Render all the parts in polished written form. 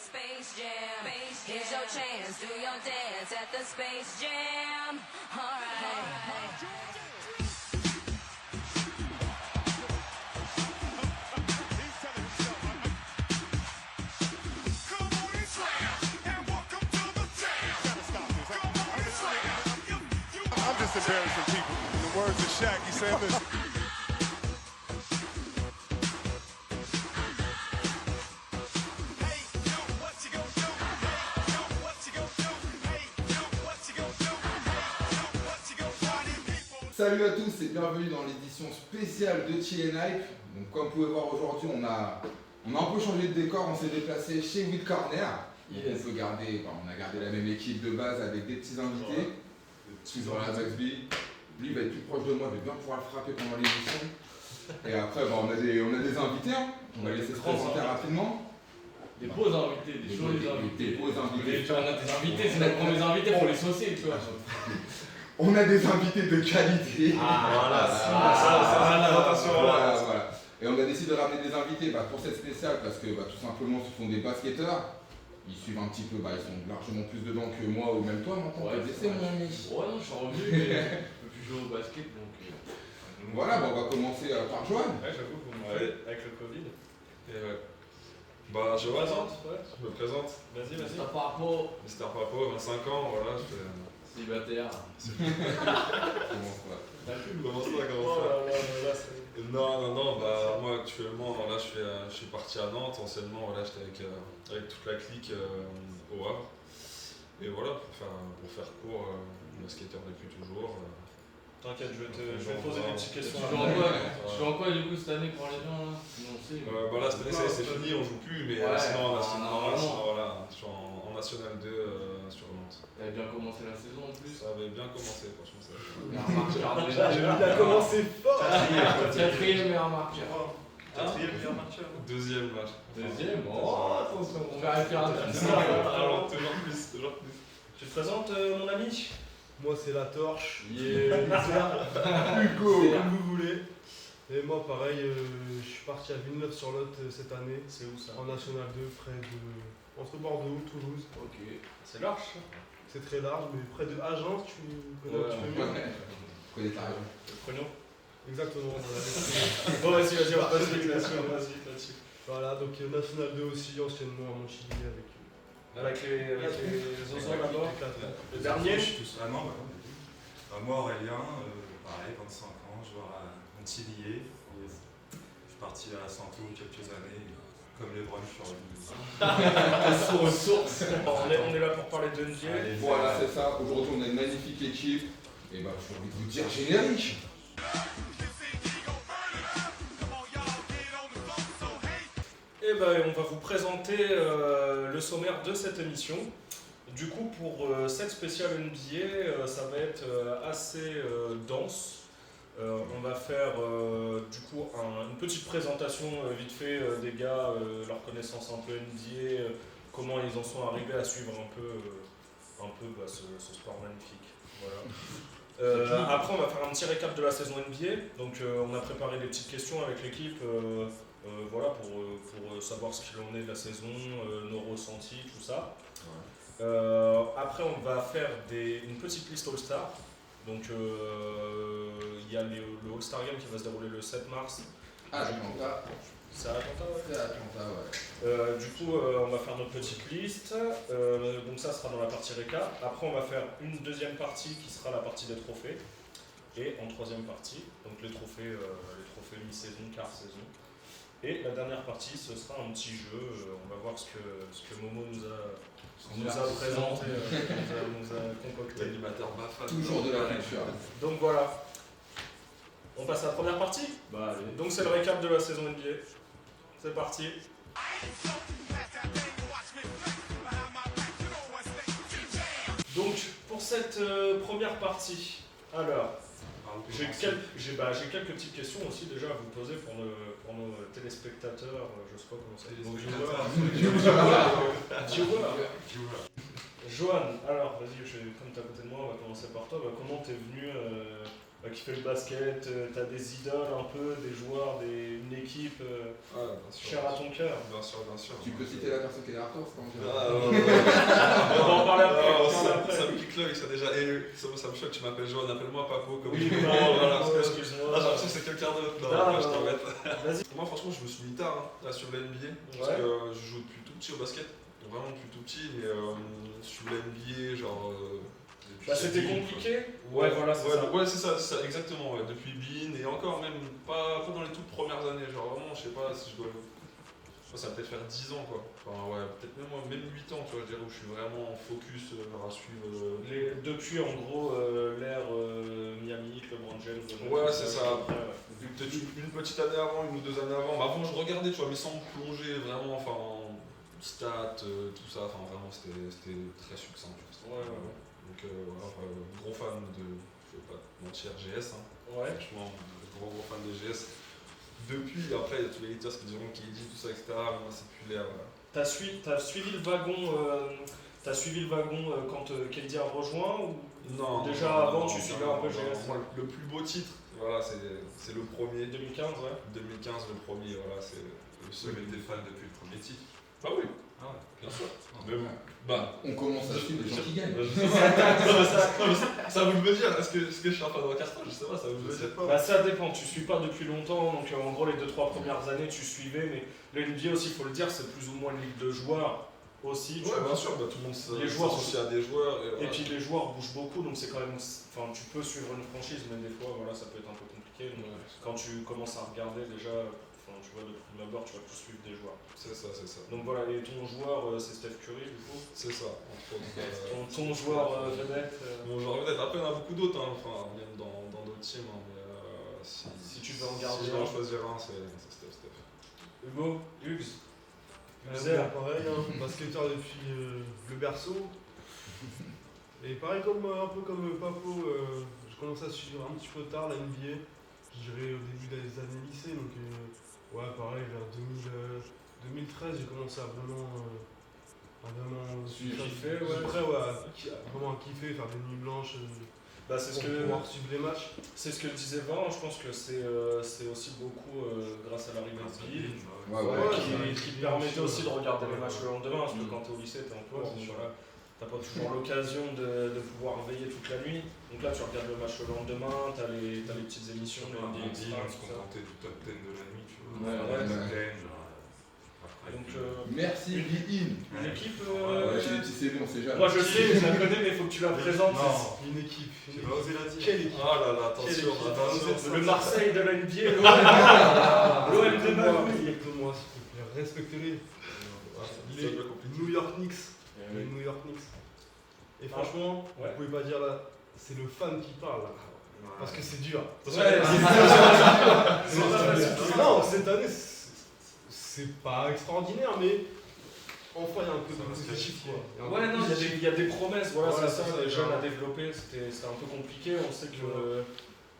Space Jam. Here's your chance, do your dance at the Space Jam. All right. I'm just embarrassing people. In the words of Shaq, he said this. Salut à tous et bienvenue dans l'édition spéciale de Chill & Hype. Donc, comme vous pouvez voir aujourd'hui, on a un peu changé de décor, on s'est déplacé chez Will Corner. Yes. On a gardé la même équipe de base avec des petits invités. Voilà, Maxby. Lui il va être plus proche de moi, je vais bien pouvoir le frapper pendant l'émission. Et après, on a des invités, hein. On va laisser se présenter rapidement. Des beaux invités, des jolis invités. Des beaux invités. On a des invités, c'est notre premier invité pour les saucer, tu vois. On a des invités de qualité. Voilà. Et on a décidé de ramener des invités pour cette spéciale parce que tout simplement ce sont des basketteurs. Ils suivent un petit peu, ils sont largement plus dedans que moi ou même toi maintenant. Ouais, c'est mon ami. Ouais, non, je suis revenu, mais je peux plus jouer au basket donc. Voilà, on va commencer par Johan. Ouais, j'avoue, vous m'avez avec le Covid. Et ouais. Je me présente. Vas-y. Mister Papo, Mister Papo, 25 ans, voilà, je fais... célibataire. Comment ça Non, moi actuellement, là je suis parti à Nantes, anciennement, voilà, j'étais avec toute la clique au Havre. Et voilà, pour faire court, basketteur depuis toujours. T'inquiète, je vais te poser des petites questions. Tu joues en quoi du coup cette année pour les gens là? Sinon on sait. Là cette année c'est fini, on joue plus, mais sinon voilà, je suis en National 2 sur Nantes. T'avais bien commencé la saison en plus. Ça avait bien commencé, franchement. J'ai bien commencé fort. Quatrième meilleur marqueur. Quatrième meilleur marqueur. Deuxième match. Deuxième. Oh attention, on va faire un Alors toujours plus. Tu te présentes mon ami? Moi c'est la torche, Yeah. Hugo. comme vous voulez. Et moi pareil, je suis parti à Villeneuve-sur-Lot cette année. C'est où ça? En National 2, entre Bordeaux, Toulouse. Ok. C'est large. C'est très large, mais près de Agen, tu connais un petit peu mieux. Je connais ta région. Le chrono. Exactement. Bon, vas-y, on passe là-dessus. Voilà, donc National 2 aussi, anciennement à Monchilly Avec les Zozos là-bas. Le dernier. Moi Aurélien, pareil, 25 ans, joueur à Montillier. Je suis parti à Santo quelques années, comme les Bruns sur le Ressources. On est là pour parler de NBA. Voilà, c'est ça. Aujourd'hui, on a une magnifique équipe. Et j'ai envie de vous dire générique. Et on va vous présenter le sommaire de cette émission. Du coup, pour cette spéciale NBA, ça va être assez dense. On va faire du coup une petite présentation vite fait des gars, leur connaissance un peu NBA, comment ils en sont arrivés à suivre un peu ce sport magnifique. Voilà. Après, on va faire un petit récap de la saison NBA. Donc, on a préparé des petites questions avec l'équipe. Voilà, pour savoir ce qu'il en est de la saison, nos ressentis, tout ça. Après, on va faire une petite liste All-Star. Donc, il y a le All-Star Game qui va se dérouler le 7 mars. Atlanta. C'est à Atlanta, ouais. C'est Atlanta, ouais. Du coup, on va faire notre petite liste. Donc, ça sera dans la partie récap. Après, on va faire une deuxième partie qui sera la partie des trophées. Et en troisième partie, donc les trophées mi-saison, quart saison. Et la dernière partie, ce sera un petit jeu. On va voir ce que Momo nous a présenté, nous a concocté. L'animateur Bafa. Toujours de la culture. Donc voilà. On passe à la première partie. Allez. Donc c'est le récap de la saison NBA. C'est parti. Donc pour cette première partie, alors. J'ai quelques petites questions aussi déjà à vous poser pour nos téléspectateurs, je sais pas comment ça s'appelle. Johan, alors vas-y, comme tu es à côté de moi, on va commencer par toi. Comment t'es venu qui fait le basket, t'as des idoles un peu, des joueurs, une équipe Ouais, bien sûr. chère à ton cœur. Bien sûr, bien sûr. Tu peux citer la personne qui est derrière toi, c'est pas On va en parler après. Non, on en parle ça après. me kick l'œil, ça déjà. Et ça me choque, tu m'appelles Johan, appelle-moi Papo comme Oui, tu veux. non, Voilà, parce que excuse-moi. j'ai l'impression que c'est quelqu'un d'autre. Non, Non, je non. t'embête. Vas-y. Moi, franchement, je me suis mis tard là, sur la NBA. Parce Ouais. que je joue depuis tout petit au basket. Vraiment depuis tout petit. Mais sur la NBA, genre. Depuis Bah, c'était Bean, compliqué. Ouais, voilà, c'est ça. Ouais, c'est ça, exactement. Ouais. Depuis Bean et encore même pas dans les toutes premières années. Genre vraiment, je sais pas si je dois. Ça va peut-être faire 10 ans quoi. Enfin ouais, peut-être même 8 ans, tu vois, je dirais où je suis vraiment en focus à suivre. Depuis en gros l'ère Miami, LeBron James. Ouais, c'est ça. Ouais. Peut-être une petite année avant, 1 ou 2 années avant. Mais avant, je regardais, tu vois, mais sans me plonger vraiment, enfin, en stats, tout ça. Enfin, vraiment, c'était très succinct. Tu vois. Ouais. Donc, voilà, gros fan de, je vais pas te mentir, GS. Hein. Ouais. Franchement, gros fan de GS. Depuis, après, il y a tous les haters qui diront KD, tout ça, etc. Mais moi, c'est plus l'air. T'as suivi le wagon quand KD a rejoint ou Non. déjà non, avant non, tu non, suivais non, un peu non, GS? Moi, le plus beau titre, voilà, c'est le premier. 2015, ouais. 2015, le premier, voilà, c'est le seul. Mais t'es fan depuis le premier titre. Bah oui, Ah ouais. bien sûr. Ah. Mais bon, bah. On commence à suivre les gens qui gagnent. Ça vous le dire, est-ce que je suis un fan de Castres? Je sais pas, ça vous Je le sais dire. pas. Bah ça dépend, tu suis pas depuis longtemps, donc en gros les 2-3 premières années tu suivais, mais le NBA aussi, il faut le dire, c'est plus ou moins une ligue de joueurs aussi. tu Ouais, vois. bien sûr, bah, tout le monde Les joueurs s'associe à des joueurs. Et voilà. puis les joueurs bougent beaucoup, donc c'est quand même. Enfin, tu peux suivre une franchise, mais des fois, voilà, ça peut être un peu compliqué. Donc, quand tu commences à regarder déjà, enfin, tu vois, de prime abord, tu vas plus suivre des joueurs. C'est ça. Donc voilà, et ton joueur, c'est Steph Curry, du coup. C'est ça, entre autres. Ton joueur vedette. Bon, genre, peut-être, après, il y en a beaucoup d'autres, hein, enfin, même dans d'autres teams, hein, mais Si tu veux en garder si je dois un. en choisir un, c'est Steph. Hugo, Hugues. Bon, pareil, hein, basketteur depuis le berceau. Et pareil, un peu comme Papo, je commence à suivre un petit peu tard la NBA. Je dirais au début des années lycée, donc ouais, pareil, vers 2013, j'ai commencé à vraiment Kiffer, ouais. Après, vraiment à kiffer, faire des nuits blanches Bah, c'est ce pour que. pouvoir suivre les matchs. C'est ce que disait Varan, je pense que c'est aussi beaucoup grâce à l'arrivée de Bill. Qui te permettait aussi de regarder les matchs le lendemain, parce que quand t'es au lycée, t'es en cours, donc voilà, t'as pas toujours l'occasion de pouvoir veiller toute la nuit. Donc là, tu regardes le match le lendemain, t'as les petites émissions, les NBA On Extra, se tout ça. contentait du top 10 de la nuit, tu vois. Ouais. Top 10, après, Donc, Merci, Be-In. une équipe. Ouais, j'ai des petits CV, on sait jamais. Moi je sais, je la connais, mais il faut que tu la présentes. Non. Une équipe. J'ai pas osé la dire. Quelle équipe? Oh là là, attention, Quelle équipe? attention. Le Marseille de la NBA, l'OM de Bali. Écoute-moi, s'il te plaît, respecte-les. Ça Les devient compliqué. New York Knicks. Les New York Knicks. Et franchement, Ouais. vous pouvez pas dire là, c'est le fan qui parle là. Parce que c'est dur. Non, cette année, c'est pas extraordinaire, mais enfin, il y a un peu de positif. Quoi. Il y a un peu Ouais, de non, positif. il y a des promesses, voilà, Voilà, c'est ça, c'est ça, les jeunes ouais. à développer, c'était un peu compliqué, on sait que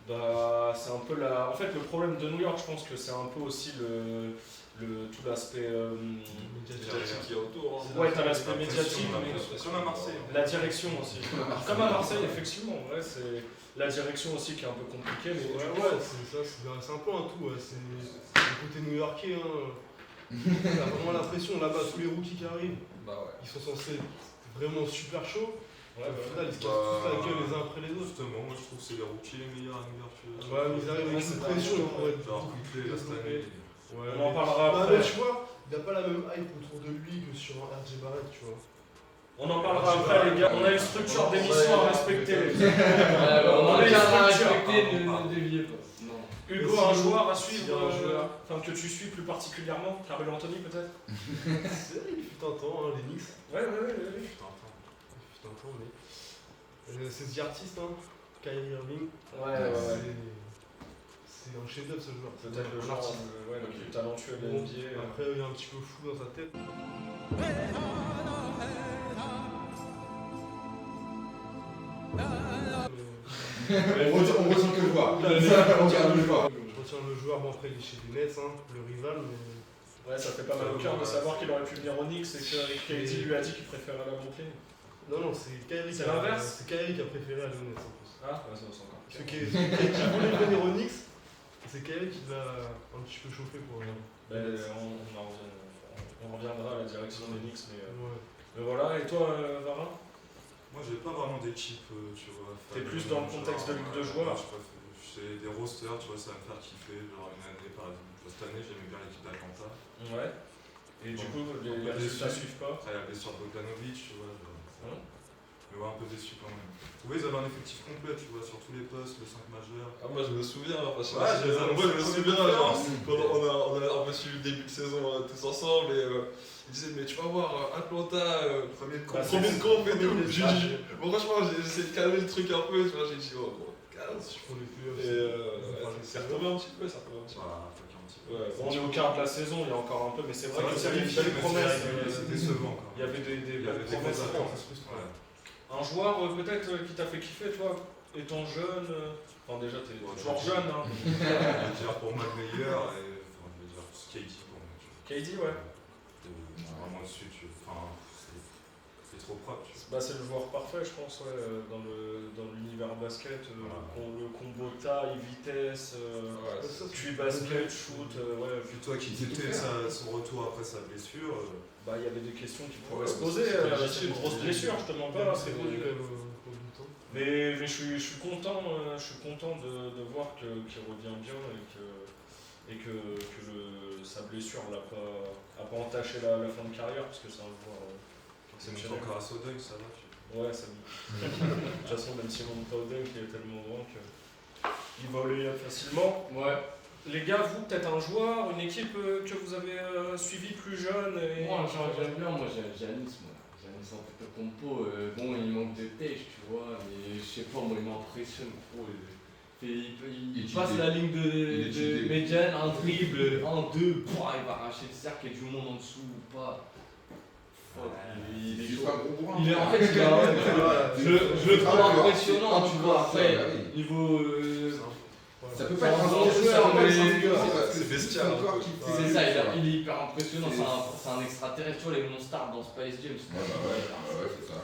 bah, c'est un peu la... En fait, le problème de New York, je pense que c'est un peu aussi tout l'aspect... Médiatique qu'il y a autour. Hein. Ouais, t'as l'aspect La médiatique, pression, mais Comme à Marseille. la direction aussi. Comme à Marseille, effectivement, ouais, c'est la direction aussi qui est un peu compliquée, mais Ouais, c'est ça, c'est un peu un tout. Ouais. C'est le côté new-yorkais. Hein. T'as vraiment l'impression là-bas, tous les rookies qui arrivent, Bah ouais. ils sont censés être vraiment super chauds. Ouais, Au final, ils se cassent tous la gueule les uns après les autres. Justement, moi je trouve que c'est les rookies les meilleurs à New York. Ouais, mais ils arrivent avec c'est une pas pression mal. pour être Genre beaucoup Quickley, plus là, cette année. Ouais, On en mais- parlera Bah, après. mais tu vois, il n'a pas la même hype autour de lui que sur un RJ Barrett, tu vois. On en parlera après, les gars. On a une structure d'émission à respecter. On a une bien à structure. respecter de dévier quoi. Non. Hugo, Et un si- joueur à si suivre, un joueur. enfin que tu suis plus particulièrement, Carmelo Anthony peut-être? C'est vrai, il fut un temps, hein, les Knicks. Ouais. Il fut un temps, mais. C'est The Artist, hein, Kyrie Irving. Ouais. C'est un chef-d'œuvre ce joueur. Peut-être le Un joueur artiste. le plus talentueux de Bon, NBA. après, il est un petit peu fou dans sa tête. On retient que le joueur. On garde le joueur. Je retiens le joueur, bon après il est chez les Nets, hein, le rival, mais Ouais, ça fait pas mal au cœur de savoir qu'il aurait pu venir au Knicks et que KD lui a dit qu'il préférait la Brooklyn. Non, c'est Kyrie. C'est l'inverse. C'est Kyrie qui a préféré aller au Nets en plus. Ah, ouais, c'est encore. Celui qui voulait venir au Knicks, c'est Kyrie qui l'a un petit peu chauffé pour rien. On reviendra à la direction des Knicks, mais Ouais. voilà. Et toi, Varin? Moi, j'ai pas vraiment d'équipe, tu vois. T'es plus dans le contexte de ligue de joueurs. J'ai des rosters, tu vois, ça va me faire kiffer. Genre une année, par exemple, cette année, j'aimais bien l'équipe d'Atlanta. Ouais. Et du coup, les résultats suivent pas? Après, il y a la blessure de Bogdanovic, tu vois. Ouais. Mais ouais, un peu déçu quand même. Oui, ils avaient un effectif complet, tu vois, sur tous les postes, le 5 majeur. Ah, moi je me souviens, Ouais, je me souviens, genre, quand on a un peu suivi le début de saison tous ensemble et ils disaient mais tu vas voir Atlanta, premier de camp et tout. Bon, franchement j'ai essayé de calmer le truc un peu, tu vois, j'ai dit oh gros, calme. Pour les playoffs. Et c'est retombé un petit peu, ça retombe un petit peu. Voilà, fuck un petit peu. Ouais, bon, on est au quart de la saison, il y a encore un peu, mais c'est vrai que c'est il y avait qualifié, des mais promesses. c'est décevant quand Il y même. avait des Il y avait des promesses. grosses attentes. Ouais. Un joueur peut-être qui t'a fait kiffer, toi, étant jeune. Enfin, déjà, t'es toujours jeune, hein. Je vais dire pour moi le meilleur, et enfin, je vais dire KD pour moi. Tu vois. KD, ouais. Vraiment dessus, tu vois. Enfin, c'est trop propre. Tu vois. Bah, c'est le joueur parfait, je pense, ouais, dans l'univers basket. Le combo taille, vitesse, puis basket, shoot, ouais. Puis toi qui C'est tout disais faire. son retour après sa blessure. Bah, il y avait des questions qui pourraient Ouais, se poser. C'est une grosse blessure, je te mens pas. C'est connu quand même au bout du temps. Mais je suis content de voir qu'il revient bien et que sa blessure n'a pas entaché la fin de carrière, parce que c'est un joueur C'est exceptionnel. encore à Sodunk, ça va. Ouais, ça me... De toute façon, même si on pas au dunk, il est tellement grand qu'il va au lay-up facilement. Ouais. Les gars, vous, peut-être un joueur, une équipe que vous avez suivi plus jeune et... Moi, j'aime bien, moi j'ai Giannis, moi. Giannis en fait compo, bon il manque de têche, tu vois, mais je sais pas, moi il m'impressionne trop. Il passe la ligne de médiane, un dribble, un, deux, il va arracher le cercle et du monde en dessous ou pas. Il est juste chaud. un gros bourrin. Il est en fait, je le trouve impressionnant, tu vois, après, niveau... Ça peut pas C'est être un un bon bon joueur, joueur, mais c'est bestial, son corps un peu. qui C'est ça, il est hyper impressionnant, c'est un extraterrestre, tu vois, les Monstars dans Space Jam. Ouais, c'est ça.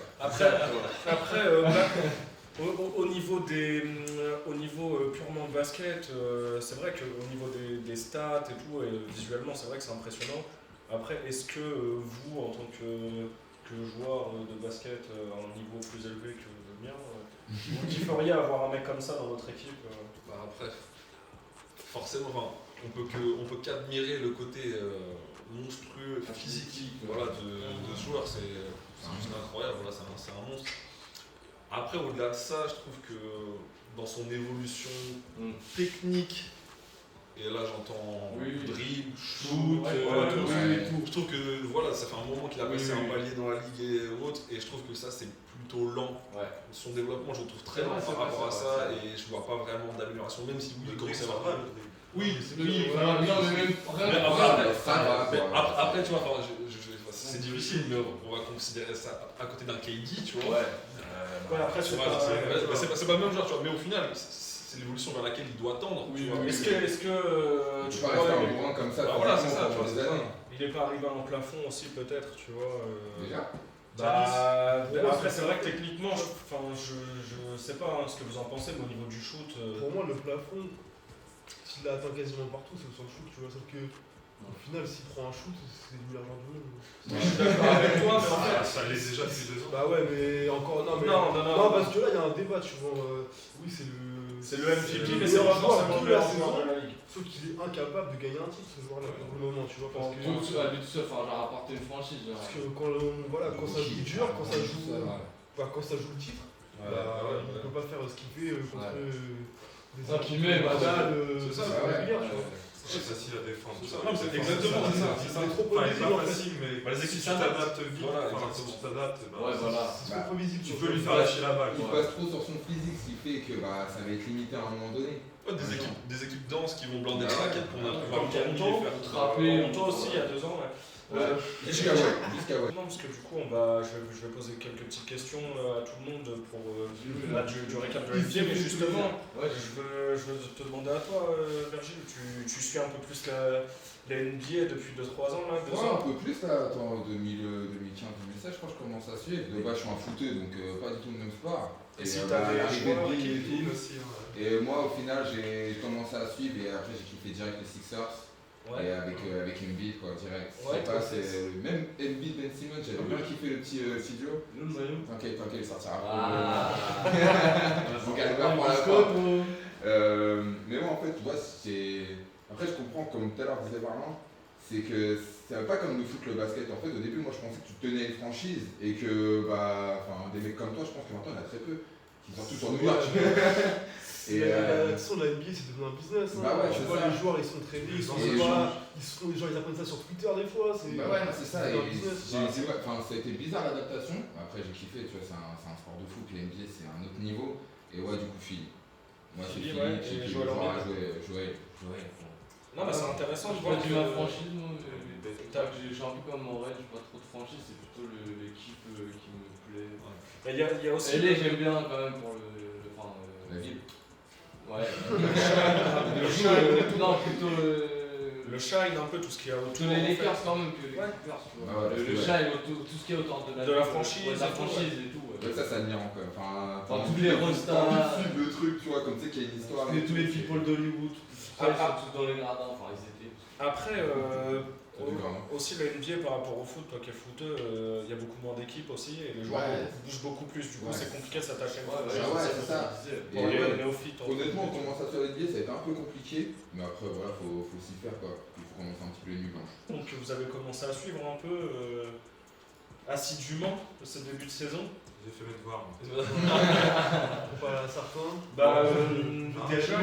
Après au niveau purement basket, c'est vrai qu'au niveau des stats et tout, et visuellement, c'est vrai que c'est impressionnant. Après, est-ce que vous, en tant que joueur de basket à un niveau plus élevé que le mien, vous kifferiez avoir un mec comme ça dans votre équipe Bah après, forcément, enfin, on peut qu'admirer le côté monstrueux, physique, voilà, de ce joueur, c'est juste incroyable, voilà, c'est un monstre. Après, au-delà de ça, je trouve que dans son évolution technique, et là j'entends dribble, shoot, tout. Je trouve que voilà, ça fait un moment qu'il a passé un palier dans la ligue et autres, et je trouve que ça c'est plutôt lent. Son développement, je le trouve très lent par rapport à ça, et je vois pas vraiment d'amélioration, même si oui, il commence à avoir. Oui, après, tu vois, c'est difficile, mais on va considérer ça à côté d'un KD, tu vois. Après, c'est pas le même genre, tu vois, mais au final, c'est l'évolution vers laquelle il doit tendre. Est-ce que tu vas rester un bourrin comme ça voilà, c'est ça, pendant des années. il est pas arrivé à un plafond aussi, peut-être, tu vois Déjà après, c'est vrai que techniquement, je sais pas ce que vous en pensez, mais au niveau du shoot. Pour moi, le plafond, s'il l'a atteint quasiment partout, c'est sur le shoot, tu vois. Sauf que, au final, s'il prend un shoot, c'est le meilleur joueur du monde. Je suis d'accord avec toi, mais en fait. Ça l'est déjà depuis 2 ans. Bah ouais, mais encore. Non, parce que là, il y a un débat, tu vois. Oui, c'est le MVP, mais c'est c'est le vraiment joueur le de la meilleur saison. joueur de la ligue. Sauf qu'il est incapable de gagner un titre, ce joueur-là, pour le moment, tu vois. Parce que, Tout seul, genre apporter une franchise. parce que quand ça joue dur, quand ça joue le titre, il peut pas faire ce qu'il fait contre des équipes banales, c'est ça, régulières, tu vois. C'est facile à défendre. C'est exactement ça. C'est trop Enfin, il est prévisible pas en fait. facile, mais les équipes si tu t'adaptes vite, Voilà, si tu t'adaptes, C'est trop prévisible. tu peux lui faire lâcher la balle. Il passe trop sur son physique, ce qui fait que ça va être limité à un moment donné. Des équipes denses qui vont blinder la raquette pour n'importe Comme quel Tonto, frapper. Tonto aussi, il y a 2 ans. Ouais. Jusqu'à ouais. Non, parce que du coup, je vais poser quelques petites questions à tout le monde pour du récap de la NBA, mais justement, je veux te demander à toi, Virgile, tu suis un peu plus la NBA depuis 2-3 ans là, 2 Ouais, ans. un peu plus là, attends, 2015-2016, je crois que je commence à suivre. De base, je suis un footeux, donc pas du tout le même sport. Et si t'as des l'arrivée de joueurs Bill et tout. aussi. Et moi, au final, j'ai commencé à suivre et après, j'ai kiffé direct les Sixers. Ouais. Et avec Embiid, quoi, direct. Ouais, Je sais pas, c'est même Embiid, Ben Simmons, j'avais bien kiffé le petit duo. T'inquiète, il sortira. Donc, elle va pour la fin. Mais moi, en fait, tu vois, après, je comprends, comme tout à l'heure disait Varlan, c'est que c'est pas comme le foot, le basket. En fait, au début, moi, je pensais que tu tenais une franchise et que, des mecs comme toi, je pense que maintenant, il y en a très peu qui sortent tous sur New York. Et la NBA, c'est devenu un business. Bah ouais, tu vois, les joueurs, ils sont très ils apprennent ça sur Twitter des fois. Bah ouais, non, c'est ça. C'est Et un business. ça a été bizarre l'adaptation. Après, j'ai kiffé, tu vois, c'est un sport de foot, la NBA, c'est un autre niveau. Et ouais, du coup, Philly. Moi, c'est Philly, Philly, ouais, qui et Joël Embiid. jouer. Non, mais c'est intéressant de Je voir vois que du ma franchise, moi. Je suis un peu comme Morel, j'ai pas trop de franchise, c'est plutôt l'équipe qui me plaît. il y a aussi. LA, j'aime bien quand même pour La ville. Ouais. Le shine, Non, plutôt le shine, un peu tout ce qu'il y a autour. tous les en fait. Lakers quand même que les Ouais. Lakers. tu vois. Ah ouais, Le shine, tout ce qui est autour de De la franchise ouais, de la et tout, franchise et tout. Ouais, ça, c'est admirant quand même. Enfin, tous les rostars. T'as envie de suivre le truc, tu vois, comme tu sais qu'il y a une histoire. Tous les people d'Hollywood, ils sont tous dans les gradins, enfin ils étaient. Après, C'est grave. aussi la NBA par rapport au foot, toi qui es footeux, il y a beaucoup moins d'équipes aussi et les joueurs bougent beaucoup plus. Du coup, Ouais. c'est compliqué de s'attacher. c'est ça. Pour Et les néophytes. Honnêtement, on commence à faire les billets, ça a été un peu compliqué. Mais après, voilà, faut s'y faire quoi. Il faut commencer un petit peu les nuits blanches. Donc, vous avez commencé à suivre un peu assidûment ce début de saison. J'ai fait mes devoirs. Pas certain. Déjà,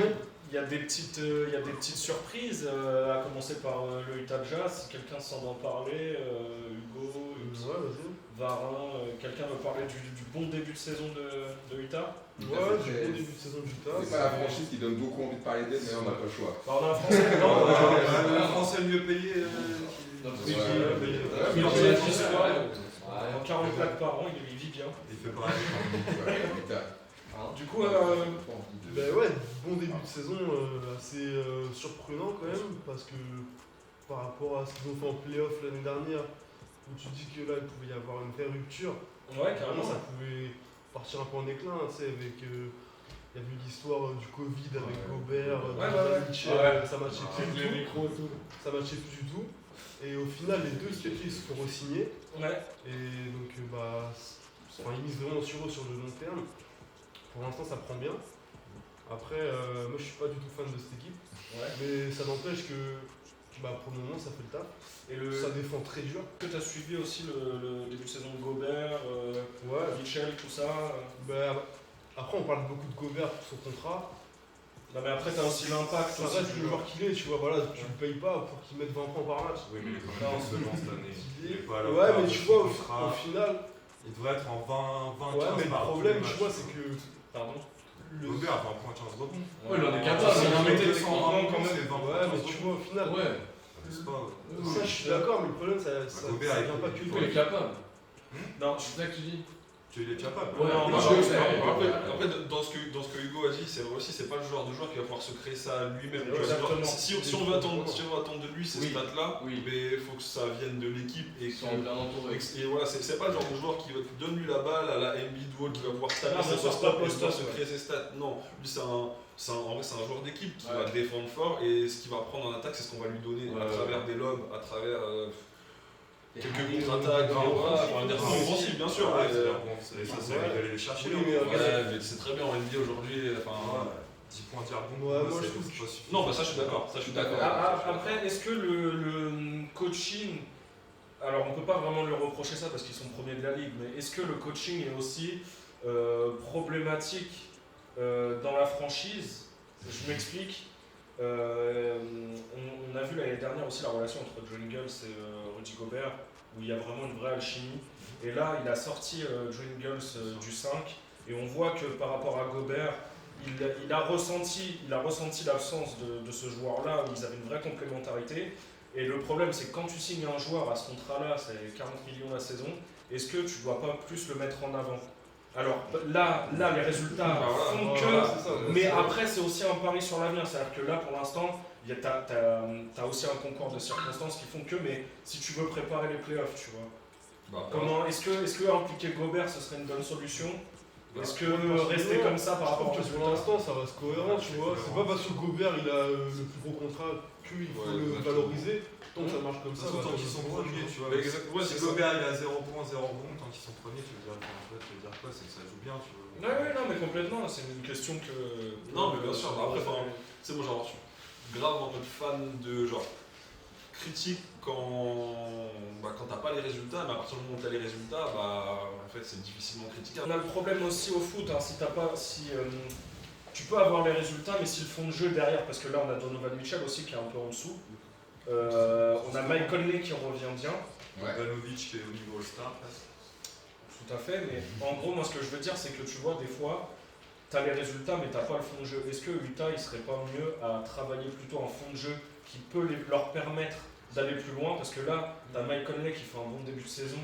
il y a des petites surprises, à commencer par le Utah Jazz. Si quelqu'un s'en d'en parler, Hugo, Varin, quelqu'un veut parler du bon début de saison de Utah? Ouais, du bon début de saison de Utah. C'est pas la franchise qui donne beaucoup envie de parler d'elle, mais on n'a pas le choix. On a un Français, non? Un Français mieux payé. En 40 plaques par an, il vit bien. Il fait pareil. Du coup, ouais, bon début de saison, assez surprenant quand même, parce que par rapport à ce qu'ils ont fait en playoff l'année dernière, où tu dis que là il pouvait y avoir une vraie rupture, ouais, carrément. ça pouvait partir un peu en déclin, tu sais, avec. Il y a eu l'histoire du Covid avec Gobert, ça matchait plus du tout. Ça matchait plus du tout. Et au final, les deux ils se sont re-signés. Ouais. Et donc, ils misent vraiment sur eux sur le long terme. Pour l'instant, ça prend bien. Après, moi, je suis pas du tout fan de cette équipe. Ouais. Mais ça n'empêche que, pour le moment, ça fait le taf. Et ça défend très dur. que tu as suivi aussi le début de saison de Gobert, Mitchell, tout ça. Après, on parle beaucoup de Gobert pour son contrat. Non, mais après, tu as aussi l'impact. Ça reste le joueur qu'il est, tu vois. Voilà, tu le payes pas pour qu'il mette 20 points par match. Oui, mais il est quand même second cette année. Il est pas à la Ouais, hauteur mais de tu son vois, contrat. au final. Il devrait être en 20 Ouais, 15 mais le par problème, match. tu vois, c'est que. Pardon. Gobert, 20 points, 15 rebonds. Ouais, il en est capable, Si il en il mettait mettait 120 quand quand même. même, c'est 20 Ouais, mais tu vois, au final. Ouais. C'est pas. Ça, je suis d'accord, mais le problème, ça Gobert, vient pas que il de Il est capable. Non, C'est ça que tu dis. Il est capable. Ouais, non, En non, fait, dans ce que Hugo a dit, c'est vrai aussi, c'est pas le genre de joueur qui va pouvoir se créer ça lui-même. Ouais, exactement. Si on veut attendre de lui ces Oui. stats-là, Oui. mais il faut que ça vienne de l'équipe et Ils sont bien entourés. et voilà, c'est pas le genre de joueur qui donne lui la balle à la Embiid Wall qui va pouvoir Ah, taper mais ses ça, post-up c'est pas et post-up, se ouais. créer ses stats. Non, lui en vrai c'est un joueur d'équipe qui Ouais. va défendre fort et ce qu'il va prendre en attaque c'est ce qu'on va lui donner à travers des lobes, à travers quelques contre-attaques, offensives bien sûr. Ouais, mais, c'est ça, c'est d'aller les chercher. Oui, mais mais c'est très bien en NBA aujourd'hui. 10 points tiers bon. Ouais, moi, je trouve c'est pas suffisant. Non, bah ça je suis d'accord. Après, est-ce que le coaching, alors on peut pas vraiment lui reprocher ça parce qu'ils sont premiers de la ligue, mais est-ce que le coaching est aussi problématique dans la franchise? Je m'explique. On a vu l'année dernière aussi la relation entre Joe Ingles et Rudy Gobert, où il y a vraiment une vraie alchimie. Et là, il a sorti Joe Ingles du 5, et on voit que par rapport à Gobert, il a ressenti l'absence de ce joueur-là, où ils avaient une vraie complémentarité. Et le problème, c'est que quand tu signes un joueur à ce contrat-là, c'est 40 millions la saison, est-ce que tu dois pas plus le mettre en avant? Alors là, les résultats font que. Mais après, c'est aussi un pari sur l'avenir. C'est-à-dire que là, pour l'instant, t'as aussi un concours de circonstances qui font que. Mais si tu veux préparer les playoffs, tu vois. Est-ce que impliquer Gobert, ce serait une bonne solution? Est-ce que rester comme ça par rapport au résultat? Pour l'instant, ça reste cohérent, tu vois. C'est pas parce que Gobert il a le plus gros contrat qu'il faut le valoriser. Tant que ça marche comme ça, tant qu'ils sont premiers, tu vois. Si Gobert il a 0 points, 0 rebond, tant qu'ils sont premiers, tu veux dire quoi? C'est que ça joue bien, tu vois. Ouais, non, mais complètement. C'est une question que. Non, mais bien sûr. Après, c'est bon, genre, je suis grave en mode fan de genre critique quand t'as pas les résultats, mais à partir du moment où t'as les résultats, en fait c'est difficilement critiquable. On a le problème aussi au foot, hein, tu peux avoir les résultats, mais si le fond de jeu derrière, parce que là on a Donovan Mitchell aussi qui est un peu en dessous, on a Mike Conley qui revient bien. Bogdanovic qui est au niveau All-Star presque. Tout à fait, mais en gros moi ce que je veux dire c'est que tu vois des fois, t'as les résultats mais t'as pas le fond de jeu. Est-ce que Utah il serait pas mieux à travailler plutôt en fond de jeu qui peut leur permettre d'aller plus loin, parce que là, t'as Mike Conley qui fait un bon début de saison,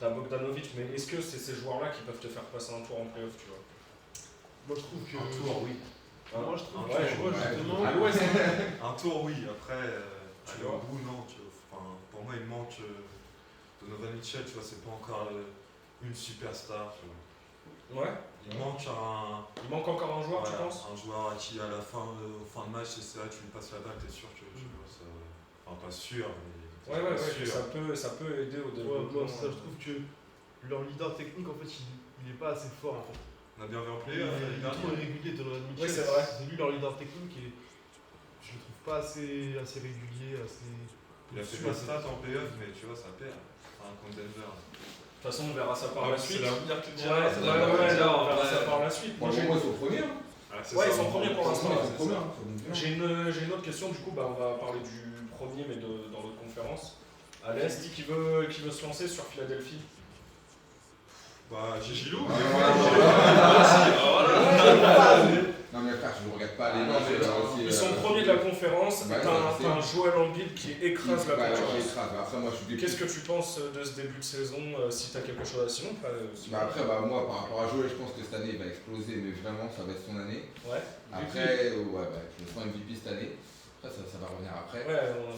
t'as Bogdanovic, mais est-ce que c'est ces joueurs-là qui peuvent te faire passer un tour en playoff, tu vois? Moi je trouve que. Un tour, oui. Moi je trouve Ouais, que, tu vois, justement. À l'ouest, Un tour, oui. Après, Tu aller vois. au bout, non. Pour moi, il manque Donovan Mitchell, tu vois, c'est pas encore une superstar. Tu vois. Ouais. Il manque Il manque encore un joueur, tu penses? un joueur à qui, à la fin de match, c'est ça, tu lui passes la balle, t'es sûr que tu vois ça. Enfin, pas sûr, mais. Ouais, ça peut aider au développement. Moi, ça, je trouve que leur leader technique, en fait, il est pas assez fort. En fait. On a bien vu en Il est trop irrégulier, Donovan Mitchell. Oui, c'est vrai. C'est lui leur leader technique et je le trouve pas assez régulier, assez. Il a fait des stats en playoff, mais tu vois, ça perd. Enfin, contre Denver. De toute façon, on verra ça par la suite. C'est l'avenir qui te Ouais, on verra ça par la suite. Pour le moment, ils sont premiers. Ouais, ils sont premiers pour l'instant. J'ai J'ai une autre question, du coup, on va parler du premier, mais dans l'autre conférence. À l'Est, qui veut se lancer sur Philadelphie? J'ai Gilou. Non mais frère, je ne regarde pas les matchs. Ils sont premiers de la conférence, Ouais, t'as un Joel Embiid qui écrase la concurrence. Après, moi, je suis Qu'est-ce que tu penses de ce début de saison, si t'as quelque chose à sinon Après, moi, par rapport à Joel, je pense que cette année, il va exploser, mais vraiment, ça va être son année. Ouais. Après, je le sens MVP cette année. Après, ça va revenir après.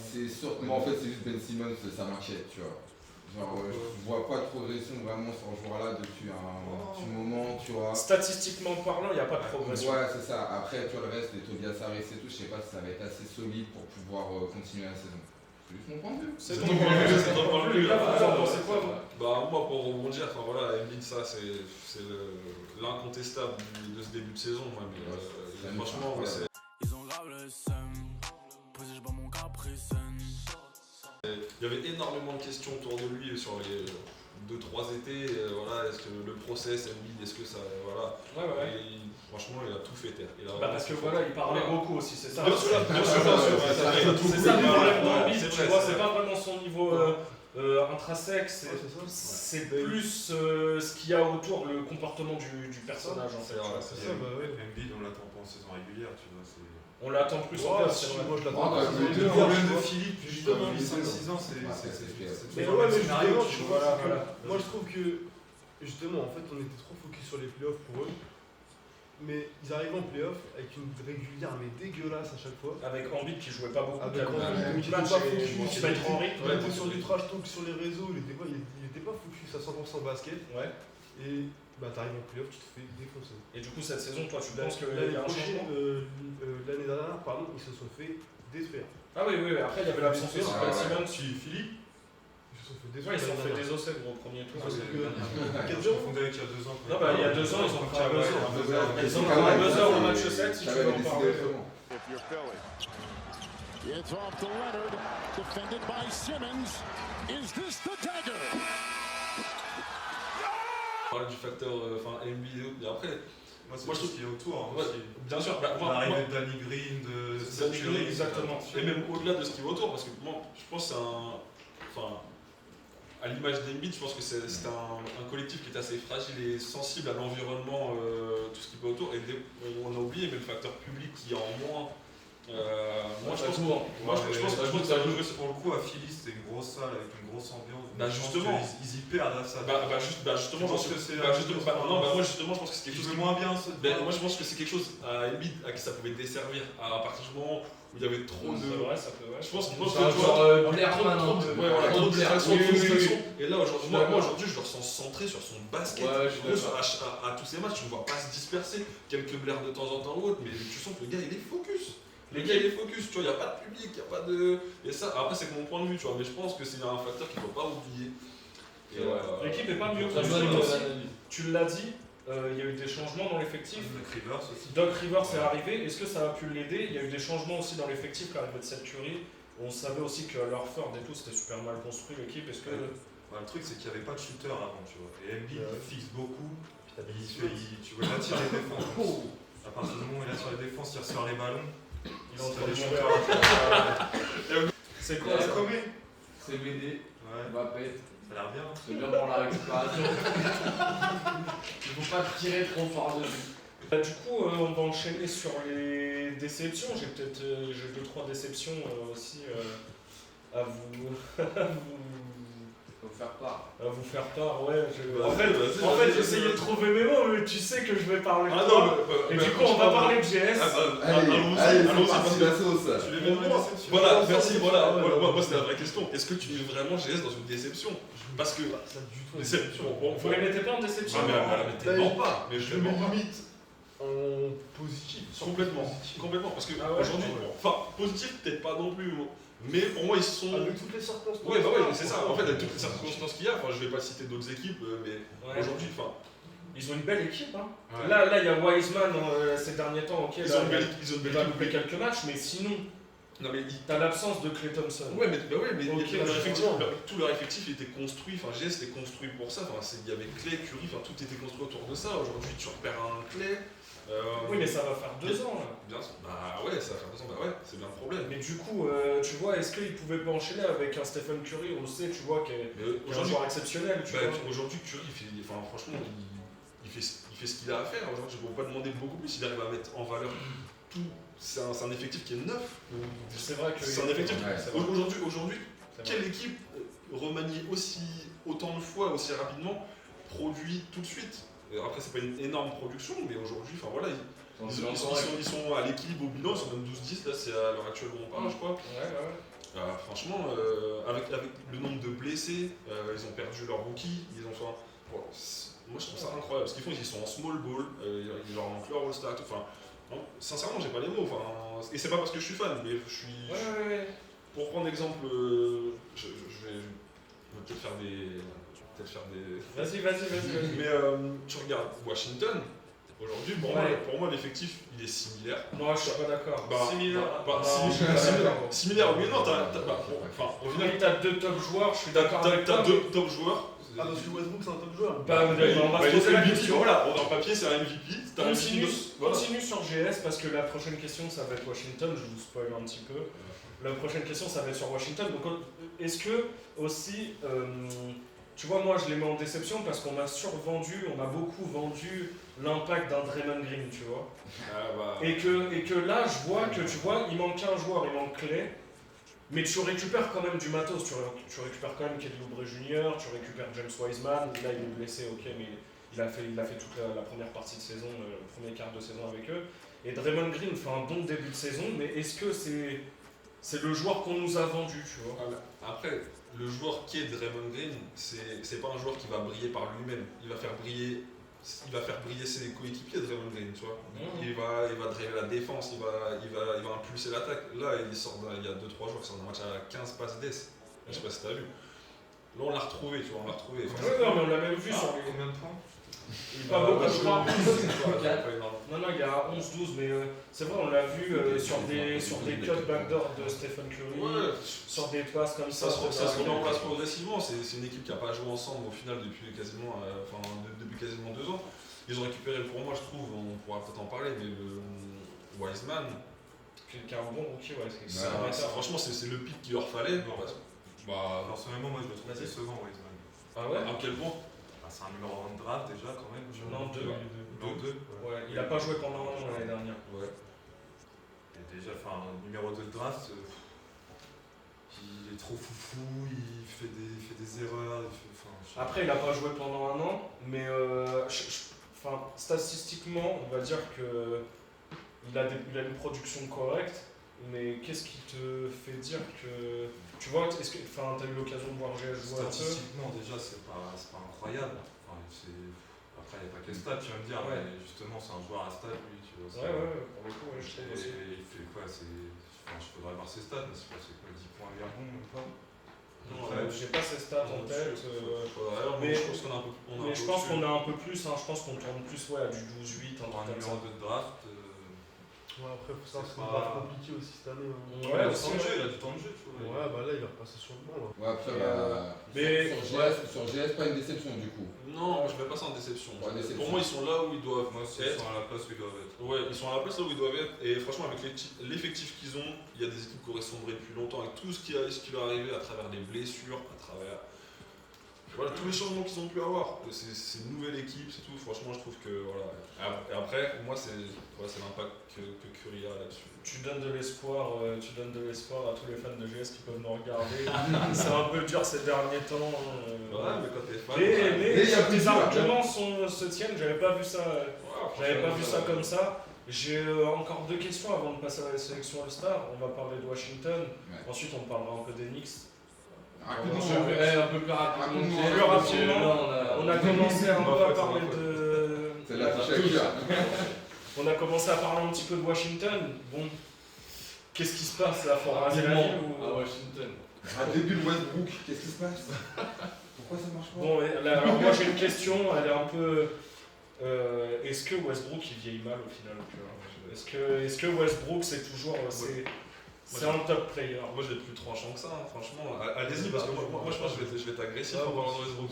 C'est sûr. Moi, en fait, c'est juste Ben Simmons, ça m'inquiète, tu vois. Genre, je vois pas de progression vraiment sur ce joueur-là depuis un petit moment, tu vois. Statistiquement parlant, il n'y a pas de progression. Ouais, c'est ça. Après, tu vois, le reste, les Tobias Harris et tout, je sais pas si ça va être assez solide pour pouvoir continuer la saison. C'est juste mon point de vue. C'est ton point de vue. Les gars, vous en pensez quoi, vous? Moi, pour rebondir, Embiid, ça, c'est l'incontestable de ce début de saison. Mais, franchement, c'est. Ils ont grave le seum, posé, je bats mon caprice. Il y avait énormément de questions autour de lui sur les 2-3 étés. Est-ce que le process, Embiid, est-ce que ça. Voilà. Et franchement, il a tout fait taire. Parce que il parlait beaucoup aussi, c'est ça. Bien sûr. C'est ça le problème d'Embiid, tu vois, c'est pas vraiment son niveau intrinsèque, c'est plus ce qu'il y a autour, le comportement du personnage en fait. C'est ça, Embiid, on l'attend pas en saison régulière, tu vois. On l'attend plus en place, c'est vrai. Moi je l'attends. Le problème de Philippe, justement, 5-6 ans, c'est. Mais ouais, mais justement, tu vois, moi je trouve que, justement, en fait, on était trop focus sur les playoffs pour eux. Mais ils arrivent en playoff avec une régulière mais dégueulasse à chaque fois. Avec Embiid qui jouait pas beaucoup. Avec Embiid qui était pas focus. Il était sur du trash talk sur les réseaux, il était pas focus à 100% basket. Ouais. Et t'arrives en playoff, tu te fais défoncer. Et du coup, cette saison, toi, tu penses qu'il y a un changement? L'année dernière, ils se sont fait détruire. Ah oui, après il y avait l'absence de Ben Simmons. Philippe, ils se sont fait détruire. Ils se sont fait désosser au premier tour. Je confondais avec il y a 2 ans. Non, il y a 2 ans, ils ont pris un buzzer. Ils ont pris un buzzer au match 7, si tu veux en parler. It's off to Leonard, defended by Simmons. Is this the dagger? Parler du facteur Embiid et après. Moi, je trouve qu'il y a autour. Bien sûr, l'arrivée de Danny Green, de exactement. Et même au-delà de ce qui va autour, parce que moi, je pense que c'est à l'image d'Embiid, je pense que c'est un collectif qui est assez fragile et sensible à l'environnement, tout ce qui va autour. Et on a oublié, mais le facteur public qui est en moins Moi, je pense tout. Moi, je pense que ça va jouer. Pour le coup, à Philly, c'était une grosse salle avec une grosse ambiance. Bah, justement. Ils y perdent à ça. Justement, je pense que c'est. Moi, justement, je pense que c'est quelque chose. Moins bien, ça. Moi, je pense que c'est quelque chose à Embiid à qui ça pouvait desservir à partir du moment où il y avait trop de. C'est vrai, ça peut. Ouais. Je pense que tu genre vois. Blair maintenant. Trop de distraction, Oui, trop de oui, distraction. oui. Et là, aujourd'hui, je le ressens centré sur son basket. Ouais, je suis d'accord. À tous ces matchs, tu ne vois pas se disperser. Quelques blaires de temps en temps ou autre, mais tu sens que le gars, il est focus. Le gars, il est focus, tu vois, il n'y a pas de public, il n'y a pas de. Et ça, après, c'est que mon point de vue, tu vois, mais je pense que c'est un facteur qu'il ne faut pas oublier. L'équipe n'est pas mieux Ça construite donne aussi. Tu l'as dit, il y a eu des changements dans l'effectif. Doc Rivers est arrivé. Est-ce que ça a pu l'aider? Il y a eu des changements aussi dans l'effectif, l'arrivée de Seth Curry. On savait aussi que Lorford et tout, c'était super mal construit l'équipe. Est-ce que. Le truc, c'est qu'il n'y avait pas de shooter avant, tu vois. Et Embiid fixe beaucoup. Tu vois, il attire les défenses. À partir du moment où il attire les défenses, il reçoit les ballons. Il est en train de C'est quoi ça? C'est BD. Ouais. Mbappé. Ça a l'air bien. C'est bien pour la récupération. Il ne faut pas tirer trop fort dessus. Du coup, on va enchaîner sur les déceptions. J'ai 2-3 déceptions aussi à vous faire part, ouais. En fait, j'essayais de trouver mes mots, mais tu sais que je vais parler de toi. Et du coup, on va parler de GS. Allez, c'est parti la sauce. Tu les mets moi. Voilà, merci, voilà. Moi, c'était la vraie question. Est-ce que tu mets vraiment GS dans une déception? Parce que. Déception. Vous les mettez pas en déception? Mais tellement pas. Mais je le mets limite en positif. Complètement. Parce que aujourd'hui, enfin, positif, peut-être pas non plus. Mais pour moi, ils sont. Avec toutes les circonstances. Ouais, c'est ça. En fait, avec toutes les circonstances qu'il y a, je vais pas citer d'autres équipes, mais aujourd'hui, ils ont une belle équipe. Hein. Ouais. Là, il y a Wiseman ces derniers temps. Ok, ils ont une belle équipe. Louper quelques matchs, mais sinon, t'as l'absence de Klay Thompson. Ouais, mais tout leur effectif était construit. Enfin, GS était construit pour ça. Il y avait Klay, Curry, tout était construit autour de ça. Aujourd'hui, tu repères un Klay. Oui, mais ça va faire 2 ans là. Bien sûr. Bah ouais, ça va faire 2 ans. Bah ouais, c'est bien le problème. Mais du coup, tu vois, est-ce qu'ils pouvaient pas enchaîner avec un Stephen Curry? On le sait, tu vois, qui est un joueur exceptionnel. Aujourd'hui, Curry, franchement, il fait ce qu'il a à faire. Aujourd'hui, je ne peux pas demander beaucoup plus. Il arrive à mettre en valeur tout. C'est un effectif qui est neuf. C'est vrai que. C'est un effectif. Aujourd'hui, quelle équipe remaniée autant de fois, aussi rapidement, produit tout de suite? Après, c'est pas une énorme production, mais aujourd'hui, ils sont à l'équilibre au bilan, ils sont même 12-10, là, c'est à l'heure actuelle où on parle, je crois. Franchement, avec le nombre de blessés, ils ont perdu leur rookie, moi je trouve ça incroyable. Ce qu'ils font, ils sont en small ball, il leur manque leur all-star, sincèrement, j'ai pas les mots, et c'est pas parce que je suis fan, mais je suis. Pour prendre exemple, je vais peut-être faire des. Vas-y. Mais tu regardes Washington, aujourd'hui, pour moi, l'effectif, il est similaire. Non, je suis pas d'accord. Similaire, oui, non, au final, t'as 2 top joueurs, je suis d'accord avec toi. T'as 2 top joueurs. Ah, parce que Westbrook, c'est un top joueur. On va se poser la question. Voilà, en papier, c'est un MVP. Continue sur GS, parce que la prochaine question, ça va être Washington. Je vous spoil un petit peu. La prochaine question, ça va être sur Washington. Donc, est-ce que aussi. Tu vois, moi je les mets en déception parce qu'on a survendu, on a beaucoup vendu l'impact d'un Draymond Green, tu vois. Et que là, je vois que, tu vois, il manque un joueur, il manque Klay, mais tu récupères quand même du matos, tu récupères quand même Kelly Oubre Jr., tu récupères James Wiseman, là il est blessé, ok, mais il a fait toute la première partie de saison, le premier quart de saison avec eux. Et Draymond Green fait un bon début de saison, mais est-ce que c'est le joueur qu'on nous a vendu, tu vois? Après, le joueur qui est Draymond Green, c'est pas un joueur qui va briller par lui-même. Il va faire briller ses coéquipiers, Draymond Green, tu vois. Il va driver la défense, il va impulser l'attaque. Là, il y a 2-3 jours, il sort d'un match à 15 passes d'ess. Je sais pas si t'as vu. Là, on l'a retrouvé, tu vois, on l'a retrouvé. Mais on l'a même vu sur les. Combien de points? Pas beaucoup, je crois. Non, il y a 11-12, mais c'est vrai, on l'a vu sur des cuts backdoor de Stephen Curry, sur des passes comme ça. Ça se remet en place progressivement. C'est une équipe qui n'a pas joué ensemble au final depuis quasiment 2 ans. Ils ont récupéré, pour moi, je trouve, on pourra peut-être en parler, mais le Wiseman. Qui est un bon rookie, franchement, c'est le pic qu'il leur fallait. Personnellement, moi je le trouve décevant, Wiseman. Ah ouais? À quel point? C'est un numéro 1 de draft déjà quand même. Non, 2. Ouais. Ouais, il a pas joué pendant un an l'année dernière. Ouais. Et déjà, numéro 2 de draft, il est trop foufou, il fait des erreurs. Après, il n'a pas joué pendant un an, mais statistiquement, on va dire qu'il a une production correcte, mais qu'est-ce qui te fait dire que. Tu vois, est-ce que tu as eu l'occasion de voir GS jouer un peu? Statistiquement, déjà, c'est pas incroyable. Après, il n'y a pas que les stats, tu vas me dire, mais justement, c'est un joueur à stats, lui, tu vois. Pour le coup, je trouve aussi. Il fait quoi? Je faudrais voir ses stats, mais c'est quoi 10 points vers bon, même pas? J'ai pas ses stats en tête. Mais je pense qu'on a un peu plus. Mais je pense qu'on a un peu plus, je pense qu'on tourne plus à du 12-8, un numéro 2 de draft. Ouais, après, faut savoir que c'est un draft compliqué aussi cette année. Il a du temps de jeu, tu vois. Ouais, bah là, il va repasser sur le banc. Là. Ouais, après, sur GS, pas une déception du coup. Non, je vais pas ça en déception. Déception. Pour moi, ils sont là où ils doivent être. Ils sont à la place où ils doivent être. Ouais, ils sont à la place là où ils doivent être. Et franchement, avec l'effectif qu'ils ont, il y a des équipes qui auraient sombré depuis longtemps avec tout ce qui leur est arrivé à travers les blessures, à travers. Voilà, tous les changements qu'ils ont pu avoir. C'est une nouvelle équipe, c'est tout. Franchement, je trouve que. Voilà. Et après, moi, c'est l'impact que Curry a là-dessus. Tu donnes de l'espoir à tous les fans de GS qui peuvent nous regarder. C'est un peu dur ces derniers temps. Ouais, mais quand t'es fan. Mais tes arguments se tiennent, j'avais pas vu ça. Comme ça. J'ai encore 2 questions avant de passer à la sélection All-Star. On va parler de Washington. Ouais. Ensuite, on parlera un peu des Knicks. Un peu plus rapidement. On a commencé un peu à parler de. C'est la fiche à On a commencé à parler un petit peu de Washington. Bon, qu'est-ce qui se passe là? Faut raser la ville ou... à Washington. Un début de Westbrook, qu'est-ce qui se passe? Pourquoi ça marche pas? Bon, alors moi j'ai une question, elle est un peu. Est-ce que Westbrook il vieillit mal au final? Est-ce que Westbrook c'est toujours. C'est un top player. Moi, je vais être plus tranchant que ça, franchement. Allez-y, parce que moi je pense que je vais être agressif en parlant de Westbrook.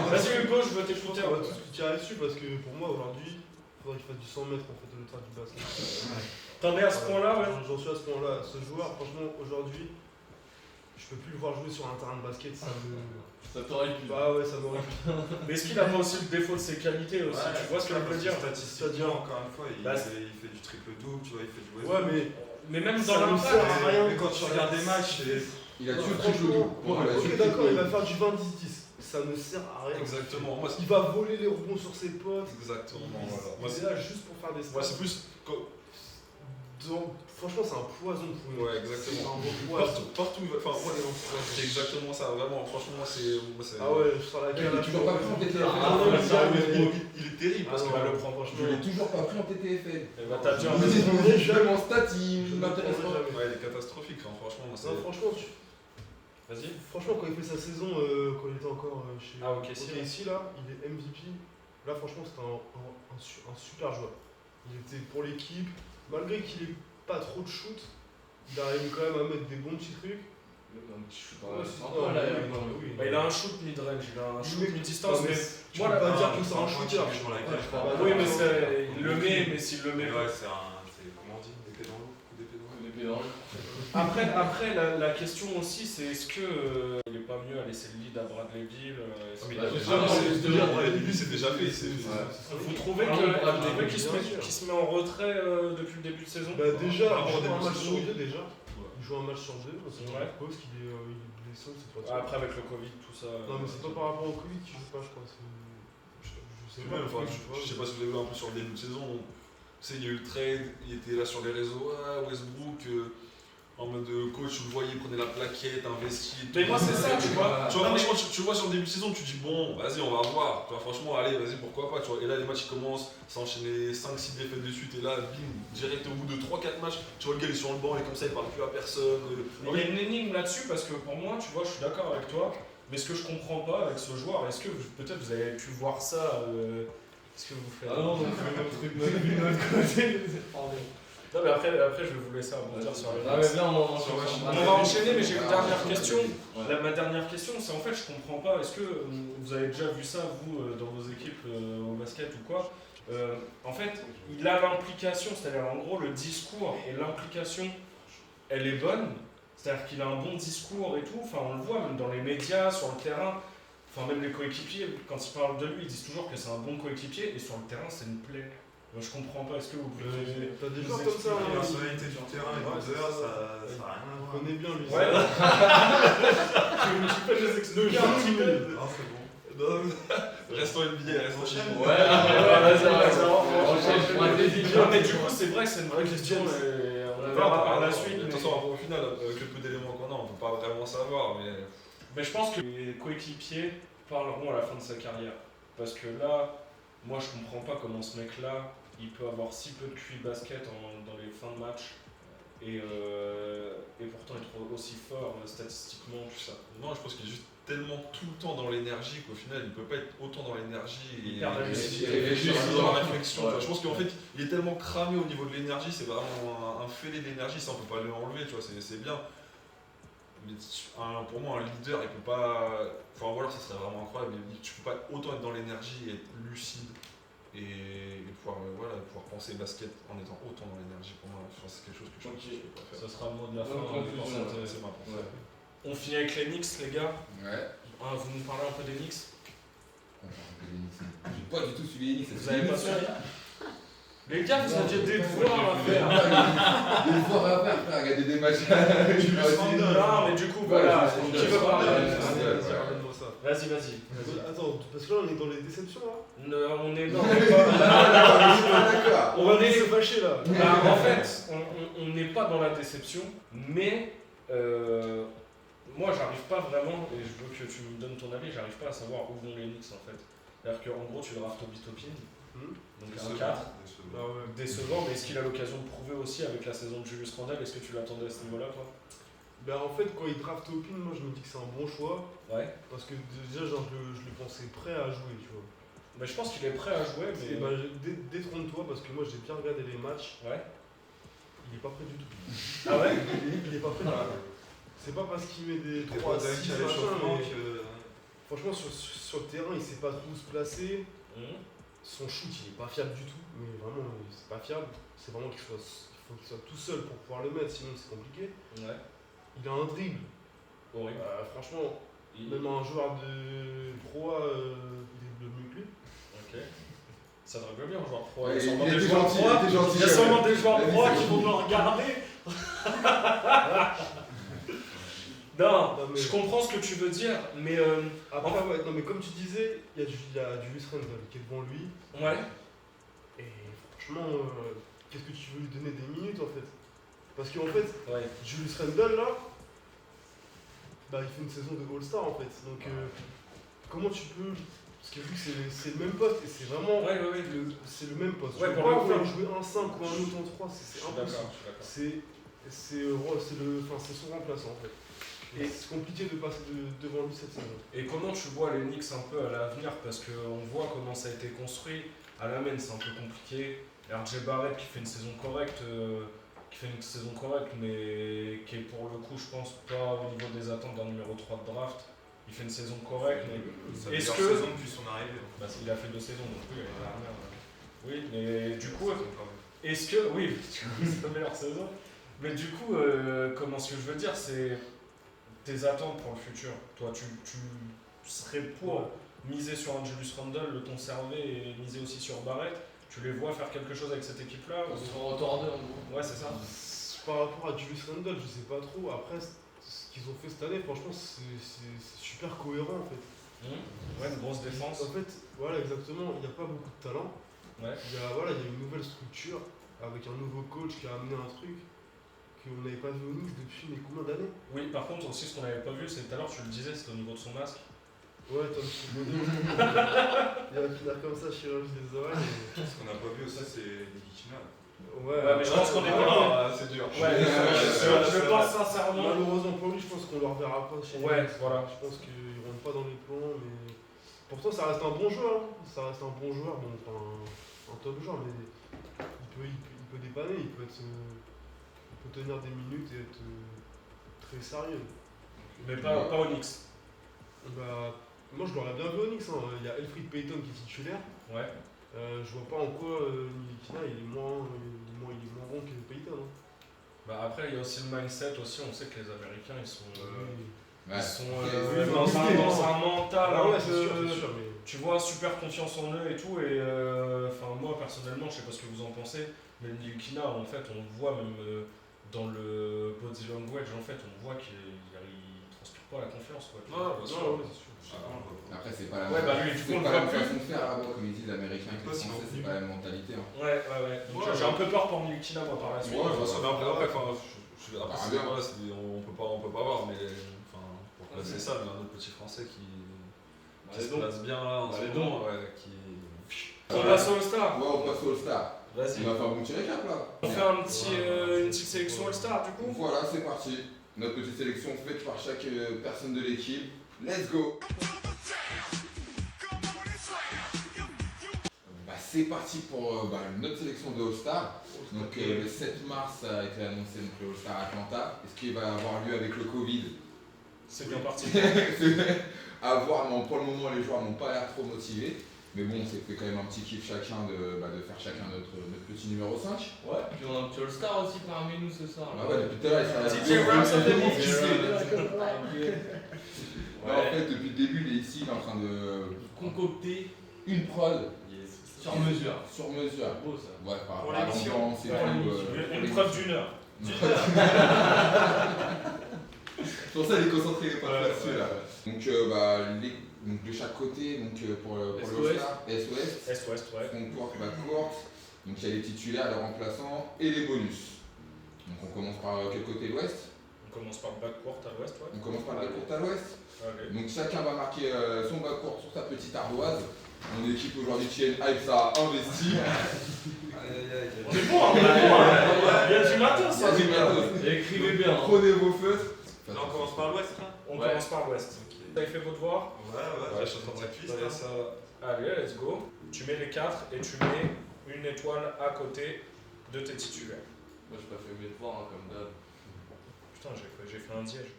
Vas-y, Hugo, je veux t'écouter. On va tous tirer dessus parce que pour moi, aujourd'hui, il faudrait qu'il fasse du 100 mètres en fait, le train du basket. T'en es à ce point-là, ouais? J'en suis à ce point-là. Ce joueur, franchement, aujourd'hui, je peux plus le voir jouer sur un terrain de basket, ça me. Ça t'aurait pu. Bah ouais, ça m'aurait pu. Mais est-ce qu'il a pas aussi le défaut de ses qualités aussi? Tu vois ce que je veux dire? Statistiquement, encore une fois, il fait du triple-double, tu vois, il fait du Westbrook. Ouais, mais même dans l'impact, mais quand tu regardes des matchs, il a tué le triple-double. Ok, d'accord, il va faire du 20-10-10. Ça ne sert à rien. Exactement. Il va voler les rebonds sur ses potes. Exactement. Moi, c'est là juste pour faire des stats. Moi, c'est plus. Franchement, c'est un poison pour nous. Ouais, exactement. Partout, enfin, c'est exactement ça, vraiment. Franchement, moi, c'est. Ah ouais, je sors la gueule. Il est toujours pas pris en TTFL. Il est terrible parce qu'il va le prendre. Je l'ai toujours pas pris en TTFL. T'as déjà Même en stats, il m'intéresse pas. Ouais, il est catastrophique, franchement. Franchement, vas-y. Franchement, quand il fait sa saison, quand il était encore chez ici, là, il est MVP. Là, franchement, c'était un super joueur. Il était pour l'équipe. Malgré qu'il ait pas trop de shoot, il arrive quand même à mettre des bons petits trucs. Il a un shoot mid-range, il a un shoot mid-distance, mais tu peux pas dire que c'est un shooter. Oui, mais il le met, mais s'il le met. Ouais, c'est comment on dit, d'épée dans l'eau. Après, la question aussi, c'est est-ce que il est pas mieux à laisser le lead à Bradley Beal? Bradley Beal, c'est déjà fait. Vous trouvez qu'il se met en retrait depuis le début de saison? Bah déjà, il joue un match sur 2 déjà. Il joue un match sur 2 parce qu'il est blessé, c'est pas. Après avec le Covid, tout ça. Non mais c'est pas par rapport au Covid qu'il joue pas, je crois. Je sais pas si vous avez vu un peu sur le début de saison. Il y a eu le trade, il était là sur les réseaux, Westbrook, en mode coach, vous le voyez, il prenait la plaquette, investit. Mais moi c'est ça, tu vois. Franchement, tu vois sur le début de saison, tu dis bon, vas-y, on va voir. Tu vois, franchement, allez, vas-y, pourquoi pas. Tu vois. Et là, les matchs ils commencent, ça enchaîner 5-6 défaites de suite, et là, bim, direct au bout de 3-4 matchs, tu vois le gars, il est sur le banc, et comme ça, il parle plus à personne. Il y a une énigme là-dessus, parce que pour moi, tu vois, je suis d'accord avec toi, mais ce que je comprends pas avec ce joueur, est-ce que peut-être vous avez pu voir ça? Est-ce que vous faites. Ah non, on fait notre truc de notre côté. Non, mais après, je vais vous laisser rebondir sur les. Ah, mais là, on va enchaîner, mais j'ai une dernière question. Ma dernière question, c'est en fait, je comprends pas. Est-ce que vous avez déjà vu ça, vous, dans vos équipes au basket ou quoi? En fait, il a l'implication, c'est-à-dire en gros, le discours et l'implication, elle est bonne. C'est-à-dire qu'il a un bon discours et tout. Enfin, on le voit même dans les médias, sur le terrain. Enfin, même les coéquipiers, quand ils parlent de lui, ils disent toujours que c'est un bon coéquipier, et sur le terrain, c'est une plaie. Moi, je comprends pas, est-ce que vous pouvez. T'as des Nous joueurs comme ça, expliquer la hein. personnalité du terrain et Ouais, des heures, c'est ça n'a rien à On voir. connaît bien lui. Ouais. Tu peux les expliquer un petit peu. Non, c'est bon. Restons NBA, restons chez nous. Ouais, vas-y, Non, mais du coup, c'est vrai que c'est une vraie question. Et on verra par la suite. De toute façon, au final, avec le peu d'éléments qu'on a, on peut pas vraiment savoir. Mais je pense que les coéquipiers parleront à la fin de sa carrière. Parce que là, moi je comprends pas comment ce mec-là, il peut avoir si peu de QI basket dans les fins de match et pourtant être aussi fort statistiquement, tout ça. Non, je pense qu'il est juste tellement tout le temps dans l'énergie qu'au final, il peut pas être autant dans l'énergie et perd la réfléchir dans la réflexion. Ouais. Je pense qu'en fait, il est tellement cramé au niveau de l'énergie, c'est vraiment un fêlé d'énergie, ça on peut pas l'enlever, tu vois, c'est bien. Mais pour moi, un leader, il peut pas. Enfin, voilà, ça serait vraiment incroyable. Mais tu peux pas autant être dans l'énergie et être lucide et pouvoir, pouvoir penser basket en étant autant dans l'énergie. Pour moi, c'est quelque chose que je ne peux pas faire. Ça sera le mot de la fin. C'est ma pensée. Ouais. On finit avec les Knicks, les gars. Ouais. Vous nous parlez un peu des Knicks? J'ai pas du tout suivi les Knicks. Vous avez pas suivi? Les gars, vous aviez des devoirs à faire. Des devoirs à faire, frère, regarder des matchs. Non, mais du coup, voilà. Qui veut parler? Vas-y. Attends, parce que là on est dans les déceptions là. On est. Non, on est pas. On va se fâcher là. En fait, on n'est pas dans la déception, mais moi j'arrive pas vraiment, et je veux que tu me donnes ton avis, j'arrive pas à savoir où vont les Knicks en fait. C'est-à-dire qu'en gros tu draftes Obi Toppin, donc un 4, décevant, mais est-ce qu'il a l'occasion de prouver aussi avec la saison de Julius Randle? Est-ce que tu l'attendais à ce niveau-là toi? Ben en fait quand il draft Toppin, moi je me dis que c'est un bon choix. Ouais. Parce que déjà genre je le pensais prêt à jouer, tu vois. Mais je pense qu'il est prêt à jouer, mais. Détrône-toi parce que moi j'ai bien regardé les matchs. Ouais. Il est pas prêt du tout. Ah ouais? Il est pas prêt du tout. C'est pas parce qu'il met des 3 à 6 à l'échauffement que. Franchement sur le terrain il sait pas trop se placer. Son shoot il est pas fiable du tout. Mais vraiment c'est pas fiable. C'est vraiment il faut qu'il soit tout seul pour pouvoir le mettre, sinon c'est compliqué. Ouais. Il a un dribble. Horrible. Franchement, même un joueur de pro il dribble mieux que lui. Ok. Ça dribble bien un joueur pro. Ouais, Il y a sûrement il des était joueurs gentil, pro. il était gentil, Il y a ouais. sûrement des joueurs Ouais, pro c'est qui vont gentil. nous regarder. Non, Non, mais- je comprends ce que tu veux dire, mais Après, ouais, non, mais comme tu disais, il y a Julius Randle qui est devant lui. ouais. Et franchement, qu'est-ce que tu veux lui donner des minutes en fait? Parce qu'en fait, Ouais. Julius Randle là, bah, il fait une saison de All-Star en fait. Donc comment tu peux. Parce que vu que c'est le même poste et c'est vraiment. Ouais. C'est le même poste. Ouais, tu peux pour le pas coup, faire jouer un 5 ou un autre en 3, c'est Je suis impossible. d'accord. C'est son remplaçant en fait. Et c'est compliqué de passer devant lui cette saison. Et comment tu vois les Knicks un peu à l'avenir? Parce qu'on voit comment ça a été construit. À la main, c'est un peu compliqué. RJ Barrett qui fait une saison correcte, mais qui est pour le coup, je pense, pas au niveau des attentes d'un numéro 3 de draft. Il fait une saison correcte, mais Sa est-ce meilleure que. saison depuis son arrivée. Bah, il a fait 2 saisons, donc oui, l'année dernière. Oui, mais du coup, est-ce que. Oui, c'est la meilleure saison. Mais du coup, comment ce que je veux dire, c'est tes attentes pour le futur. Toi, tu serais pour miser sur un Julius Randle, le conserver et miser aussi sur Barrett. Tu les vois faire quelque chose avec cette équipe-là? On se retourne en gros. Ouais, c'est ça. Par rapport à Julius Randle, je sais pas trop. Après, ce qu'ils ont fait cette année, franchement, c'est super cohérent en fait. Ouais, une grosse défense. En fait, voilà, exactement. Il n'y a pas beaucoup de talent. Ouais. Il y a une nouvelle structure avec un nouveau coach qui a amené un truc qu'on n'avait pas vu au Knicks depuis mais combien d'années? Oui, par contre, aussi, ce qu'on n'avait pas vu, c'est tout à l'heure, tu le disais, c'était au niveau de son masque. Ouais, Tom Thibodeau. Il va finir comme ça, chirurgie des oreilles. Ce qu'on n'a pas vu aussi, c'est Niki China. Ouais, mais je pense qu'on est pas. C'est dur. Ouais, je pense sincèrement. Malheureusement pour lui, je pense qu'on le reverra pas chez Ouais, nous. voilà. Je pense qu'il rentre pas dans les plans, mais pourtant ça reste un bon joueur. Ça reste un bon joueur, bon, enfin, un top joueur, mais il peut dépanner, il peut tenir des minutes et être très sérieux. Mais pas au Knicks. Bah, moi je l'aurais bien vu au Knicks. Il y a Elfrid Payton qui est titulaire. Ouais. Je vois pas en quoi Nilikina il est moins bon que Payton. Bah après, il y a aussi le mindset aussi. On sait que les Américains, ils sont Ouais. dans un mental Ah un ouais, peu. c'est sûr, mais tu vois, super confiance en eux et tout. Et moi personnellement, je sais pas ce que vous en pensez, mais Ntilikina, en fait, on le voit même dans le body language, en fait, on voit qu'il transpire pas la confiance. Quoi, Non, c'est sûr. Après, c'est pas la Ouais, bah lui, du coup, on le voit plus. façon de faire là-bas, comme ils disent, l'américain avec les français, c'est pas la même mentalité. Hein. Ouais. Donc j'ai un peu peur pour Ntilikina, moi, par la suite. Ouais, ça va après, bien. on peut pas voir, mais pour placer ça, mais un autre petit français qui se place bien là en ce moment, On passe au All-Star. Ouais, on passe au All-Star. Vas-y. On va faire un petit récap là. On fait une petite sélection All-Star du coup. Voilà, c'est parti. Notre petite sélection faite par chaque personne de l'équipe. Let's go. C'est parti pour notre sélection de All-Star. Donc le 7 mars a été annoncé donc, le All-Star Atlanta. Est-ce qu'il va avoir lieu avec le Covid? C'est bien parti. À voir, mais pour le moment les joueurs n'ont pas l'air trop motivés. Mais bon, c'est fait quand même un petit kiff chacun de faire chacun notre petit numéro 5. Ouais, puis on a un petit All-Star aussi parmi nous ce soir. Ah ouais, depuis tout à l'heure, il DJ Rams, ça fait en fait, depuis le début, il est ici, il est en train de concocter une prod. Sur mesure. Sur mesure. C'est beau ça. Ouais, par Pour rapport à l'émission. l'ambiance et tout. Une preuve d'une heure. C'est pour ça qu'il est concentré, il est pas là-dessus là. Donc de chaque côté, pour le All-Star, Est-Ouest, Est-Ouest, ouais. front-court, back-court. Donc il y a les titulaires, les remplaçants et les bonus. Donc on commence par quel côté? L'Ouest? On commence par le backcourt à l'Ouest, ouais. On commence par le back-court à l'Ouest. Okay. Donc chacun va marquer son backcourt sur sa petite ardoise. Mon équipe aujourd'hui, Chien Hype, ça a investi. On est bon, on est bon. Il y a du matos, ça. Écrivez bien. Prenez vos feutres. Là, on commence par l'ouest, là. On commence par l'Ouest. Vous avez fait vos devoirs? Ouais, je suis en train de préparer ça. Allez, let's go. Tu mets les 4 et tu mets une étoile à côté de tes titulaires. Moi j'ai pas fait mes devoirs comme d'hab. Putain, j'ai fait un diège.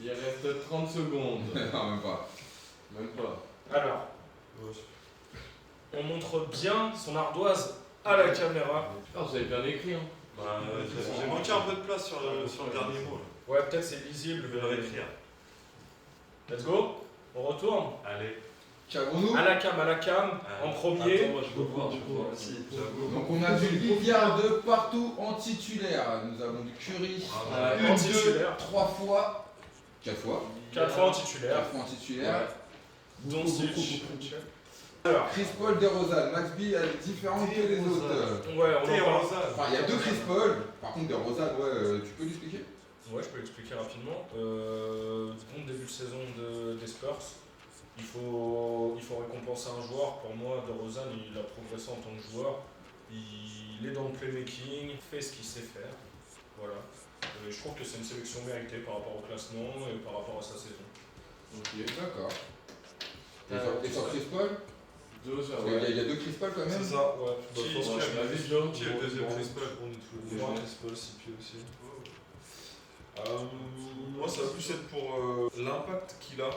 Il reste 30 secondes. Non, même pas. Même pas. Alors, on montre bien son ardoise à la caméra. Ah, vous avez bien écrit, hein. J'ai manqué un peu de place sur le dernier mot. Ouais, peut-être c'est lisible. Je vais le réécrire. Let's go. On retourne. Allez. Qu'avons-nous? À la cam, en premier. Attends, moi je veux voir aussi. Donc on a du Lillard de partout en titulaire. Nous avons du Curry. En Une, titulaire. 2, 3 fois. 4 fois. 4 fois en titulaire. 4 fois en titulaire. Doncic. Chris Paul, DeRozan. Max B est différent que les autres. Ouais, on en parle. Enfin, il y a 2 Chris Paul. Par contre, DeRozan, tu peux l'expliquer? Ouais, je peux l'expliquer rapidement. Compte début de saison des Spurs, il faut récompenser un joueur. Pour moi, DeRozan, il a progressé en tant que joueur. Il est dans le playmaking, fait ce qu'il sait faire. Voilà. Et je trouve que c'est une sélection méritée par rapport au classement et par rapport à sa saison. Ok, d'accord. Et sur Chris Paul? Il y a 2 Chris Paul quand même? C'est ça, ouais. Qui est le deuxième Chris Paul? On est tous les deux. Chris Paul, CP aussi. Moi, ça va plus être pour l'impact qu'il a.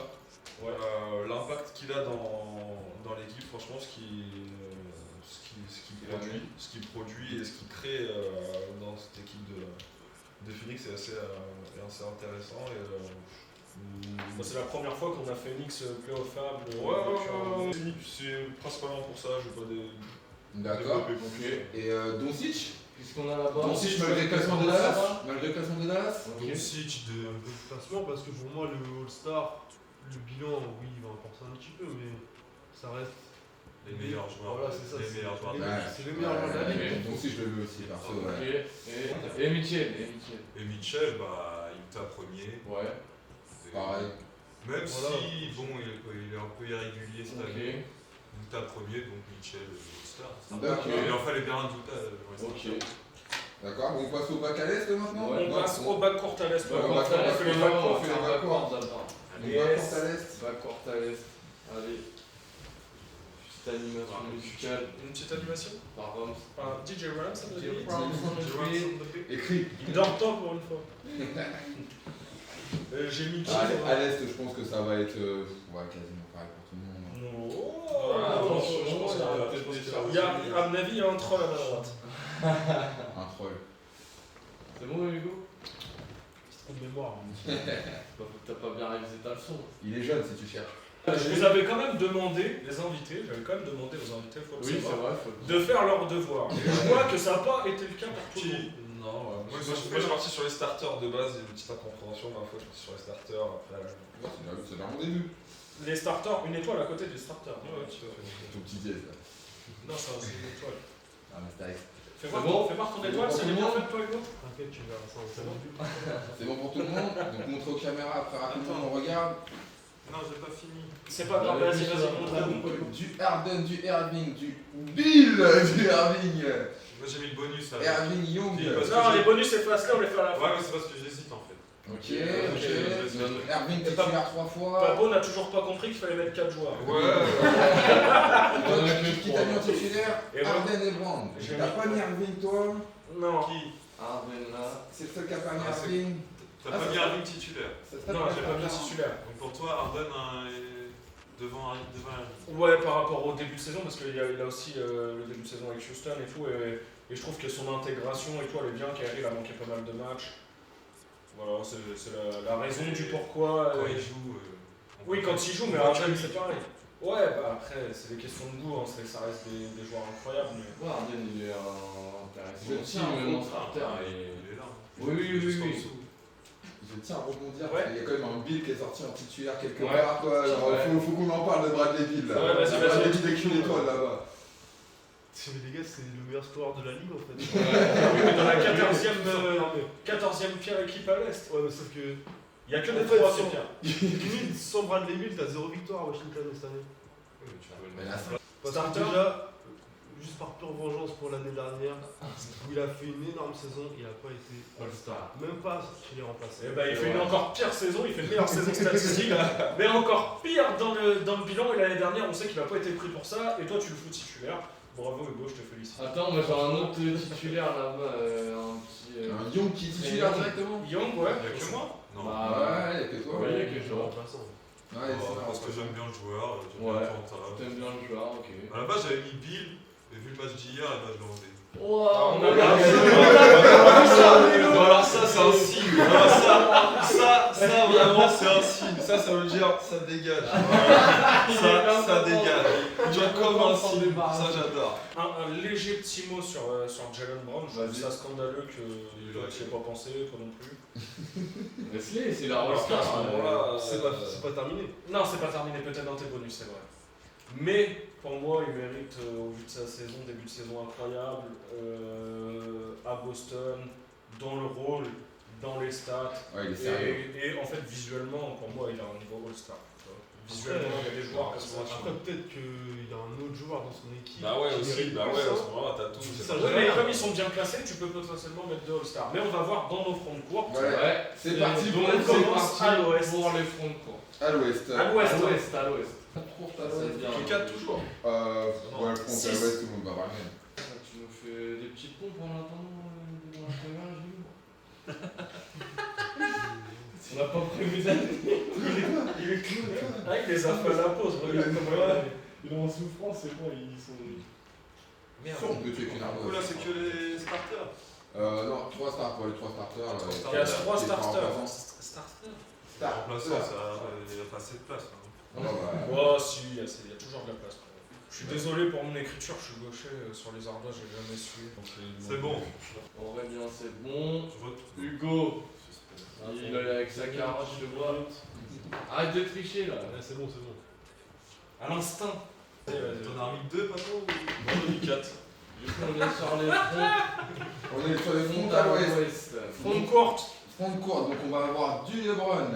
L'impact qu'il a dans l'équipe, franchement, ce qu'il produit et ce qu'il crée dans cette équipe de Phoenix est assez intéressant. C'est la première fois qu'on a Phoenix playoffable. C'est principalement pour ça, je veux pas D'accord. développer plus. Et Doncic? Qu'est-ce qu'on a là-bas? Doncic malgré le classement de Dallas? Malgré le classement de Dallas? Doncic de classement parce que pour moi le All-Star, le bilan, oui, il va importer un petit peu, mais ça reste Les meilleurs joueurs. Voilà, c'est ça. Les meilleurs joueurs. C'est les meilleurs joueurs de la ligue. Doncic, je le veux aussi, perso. Ok. Ouais. Et Mitchell. Et Mitchell, Utah premier. Ouais. Pareil. Même Voilà. si, bon, il est un peu irrégulier cette année. Utah premier, donc Mitchell All-Star. D'accord. Il en fallait bien un d'Utah. Ok. D'accord, bon, on passe au bac à l'Est maintenant? On passe au bac court à l'Est. Ouais, on fait les bacs courts d'abord. Yes. Bac court à l'Est. Allez. Petite animation musicale. Une petite animation Par Rams. Par DJ Rams, ça veut dire. Écrit. Il dort tôt pour une fois. J'ai mis qui À l'Est, je pense que ça va être quasiment pareil pour tout le monde. À mon avis, il y a un troll à ma droite. Un troll. C'est bon, Hugo? Trop de mémoire. T'as pas bien révisé ta leçon. Il est jeune si tu cherches. Je vous avais quand même demandé, les invités, j'avais quand même demandé aux invités, faut le Oui, c'est savoir, vrai. de faire leur devoir. Et je vois que ça n'a pas été le cas pour tout le monde. Non, moi je suis parti sur les starters de base, il y a une petite incompréhension, ma foi, je suis parti sur les starters. Après, C'est là mon début. Les starters, une étoile à côté des starters. ouais, tout à fait. Ton petit dièse là. Non, ça c'est une étoile. Ah, mais c'est Fais voir ton étoile, c'est bien fait toi Hugo. T'inquiète, tu verras ça en salle. C'est bon pour tout le monde. Donc montre aux caméras, après rapidement on regarde. Non, j'ai pas fini. C'est pas grave, vas-y, montre-nous. Du Harden, du Irving, du Bill, du Irving. Moi j'ai mis le bonus là. Irving Young. Parce que Non, j'ai- les bonus c'est facile, on les fait à la fin. Ouais, mais c'est parce que j'hésite en fait. Ok, ok. Irving titulaire 3 fois. Pabo n'a toujours pas compris qu'il fallait mettre 4 joueurs. Ouais, Qui t'a mis en titulaire? Et moi Harden et Brand. J'ai T'as mis- pas mis Irving toi? Non. Qui Arden là. C'est le seul qui a pas mis Ah, c'est- Irving. T'as pas mis Irving titulaire. Non, j'ai pas mis titulaire. Donc pour toi, Harden est devant Irving. Ouais, par rapport au début de saison, parce qu'il a aussi le début de saison avec Houston et tout, et je trouve que son intégration et tout, elle est bien. Kyrie, il a manqué pas mal de matchs. Voilà, c'est la raison du pourquoi. Quand il joue. Oui, quand il joue, mais après, c'est pareil. Ouais, bah après, c'est des questions de goût, hein, ça reste des joueurs incroyables. Mais... Ouais, Arden il est intéressant. Je aussi, tiens, même en gros. starter. Il est là. Oui, oui, Juste oui, en oui. dessous. Je tiens à rebondir, Ouais. il y a quand même un Bill qui est sorti en titulaire quelque Ouais. part. Quoi. Alors, Ouais. faut qu'on en parle de Bradley Bill là. Ouais, vas-y, Bradley vas-y. Bill avec une étoile là-bas. Mais les gars, c'est le meilleur scoreur de la ligue en fait. Oui, mais dans la Non, 14e pire équipe à l'Est. Ouais, mais sauf que. Il y a que En des fait, 3 sans- pires. Limite, sans Bradley Bill, t'as 0 victoire à Washington cette année. Oui, tu peux le Mais mettre. là, Parce Starter. que déjà, juste par pure vengeance pour l'année dernière, où il a fait une énorme saison, il a pas été All-Star. Même pas chez les remplaçants. Et bah, il fait une encore pire saison, il fait une meilleure saison statistique, mais encore pire dans le bilan. Et l'année dernière, on sait qu'il n'a pas été pris pour ça, et toi tu le fous titulaire. Bravo Hugo, je te félicite. Attends, moi j'ai un autre titulaire là-bas, un petit. un Young qui est titulaire directement. Young, ouais. Il y a que moi Non. Bah, Ouais, il y a que toi. Ouais, il y a Ouais, que Les toi. remplaçants. c'est Parce que j'aime bien le joueur, j'aime Ouais. bien Quentin. T'aimes bien le joueur, ok. À la base, j'avais mis Bill, et vu le match d'hier, je l'ai enlevé. Wow, on a Bon, alors ça c'est un signe. Alors ça vraiment c'est un signe. Ça veut dire ça dégage. Ça dégage. Tu vois comme un signe. Ça j'adore. Un léger petit mot sur Jalen Brown. Je trouve ça scandaleux que tu n'y aies pas pensé, toi non plus. Wesley, c'est la Alors, All-Star. à ce moment-là, C'est pas terminé. Non, c'est pas terminé, peut-être dans tes bonus, c'est vrai. Mais pour moi, il mérite, au vu de sa saison, début de saison incroyable, à Boston, dans le rôle, dans les stats. Ouais, il est sérieux. Et en fait, visuellement, pour moi, il a un niveau All-Star. Visuellement, il y a des joueurs comme ça. Après, peut-être qu'il y a un autre joueur dans son équipe. Bah ouais qui aussi. mérite Bah plus, ouais, à hein. ce moment-là t'as tout. C'est c'est ça, pas Ouais, grave. mais comme ils sont bien classés, tu peux potentiellement mettre 2 All-Stars. Mais on va voir dans nos fronts courtes. Ouais, c'est parti Donc, pour on commence à l'ouest. Pour les fronts de cours. à l'ouest. À l'ouest. À l'ouest. C'est bien. J'ai 4 toujours. Ouais, front à Six. l'ouest, tout le monde va ramener. Tu nous fais des petits pompes en attendant dans la première, je dis. On n'a pas prévu d'aller. Il est clean. Ah, il les a fait à la pause. Regarde comment il est en souffrance, c'est bon, ils sont. Ça, on peut checker une Du coup, là, c'est que les starters. Non, 3 starters, les 3 starters. Il y a 3 qui sont starters. remplaçants. Starters. Remplaçant, il n'y a pas assez de place. Hein. Ouais, bah, Oh, si, il y a toujours de la place. Je suis désolé pour mon écriture, je suis gaucher sur les ardoises, j'ai jamais su. C'est bon. Aurélien, c'est bon. Je vote. Hugo, il est avec sa carotte, je le vois. Arrête de tricher là. Ouais, c'est bon, c'est bon. À l'instinct. T'en as remis 2, Pato J'en ai mis 4. Du coup, on est sur les fronts. on est sur les fronts Front à à l'ouest. l'ouest. Front courte. Front court, donc on va avoir du LeBron,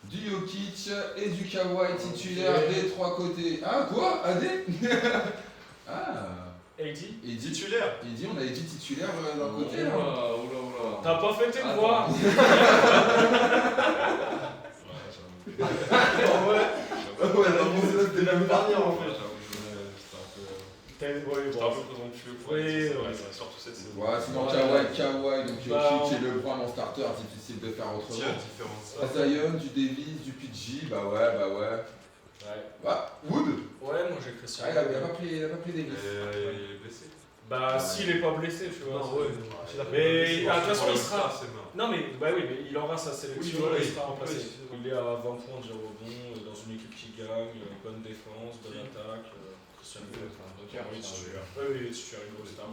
du Jokic et du Kawhi titulaire des 3 côtés. Ah, quoi AD Ah AD. il dit, Titulaire. il dit on a dit titulaire d'un côté là. Oula. T'as pas fait tes Attends. devoirs. Ouais, la bonne de la dernière en fait. T'as une C'était un peu présomptueux pour Oui, être, ouais. surtout cette saison. Ouais, sinon Ouais. Kawhi, donc Bah, Jokic et LeBron en starter, difficile de faire Qui a autrement. différence Zion, du Davis, du PG, bah ouais. Ouais. Bah, Wood Ouais, moi j'ai Christian. Ah, il a pas pris Davis. Il est blessé. Bah, s'il est pas blessé, tu vois. Non, ouais. Mais de toute façon, il ça, sera. c'est mort. Non, mais bah oui, mais il aura sa sélection, Oui, voilà, il sera remplacé. oui, Il est à 20 points de rebond, dans une équipe qui gagne, bonne défense, bonne attaque. Christian Wood. Oui, titulaire, une grosse star.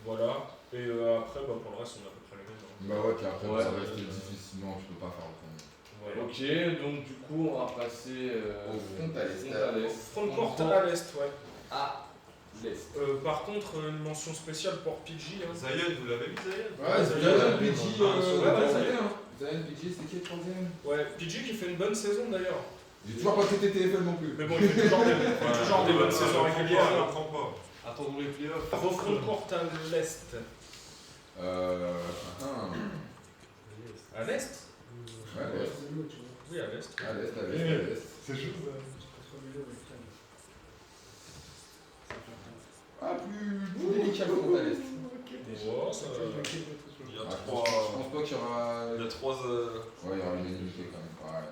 Voilà. Et après, bah, pour le reste, on a à peu près les mêmes. Bah ouais, puis après, Ouais. ça reste difficilement, je peux pas faire autrement. Voilà. Ok, donc du coup, on va passer Au front à l'est. Front court à l'est, ouais. à l'est. Par contre, une mention spéciale pour PG. Hein. Zayed, vous l'avez vu Zayed? Ouais, c'est Zion, PG, ouais, Zion, PG, c'est qui le troisième? Ouais, PG qui fait une bonne saison d'ailleurs. J'ai toujours pas traité TFL non plus. Mais bon, il fait toujours des bonnes saisons régulières. On n'apprend pas. Attendons les playoffs. Au front court à l'est. À l'est Ouais, à l'est. Oui, à l'est. À l'est, à l'est, à l'est. C'est juste. Ah, plus délicat le front à l'est. Oh, ça... Il y a Ah, je trois. pense pas qu'il y aura. Il y a trois. Ouais, il y aura une unanimité quand même. Ouais.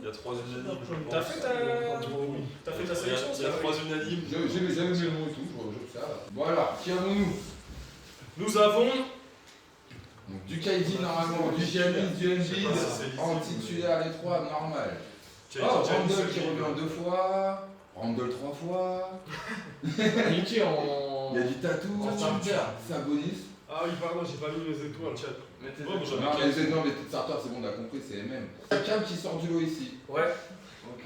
Il y a trois unanimes. je pense. T'as fait ta sélection, Il y a trois unanimes. J'ai mes noms et tout, j'observe. Bon alors, qui avons-nous? Nous avons Donc, du KD normalement, du Giannis, du Embiid, c'est en lisible, titulaire les trois, normal. Qui Oh, a été Randall qui Giannis, revient 2 fois, Randall 3 fois, Mickey en. il y a du tatou, En starter. Sabonis. Ah oui, pardon, j'ai pas mis mes étoiles. Mettez Ouais, moi, j'en ai Non, mais starter, c'est bon, on a compris, c'est MM. C'est Cam qui sort du lot ici. Ouais. Ok.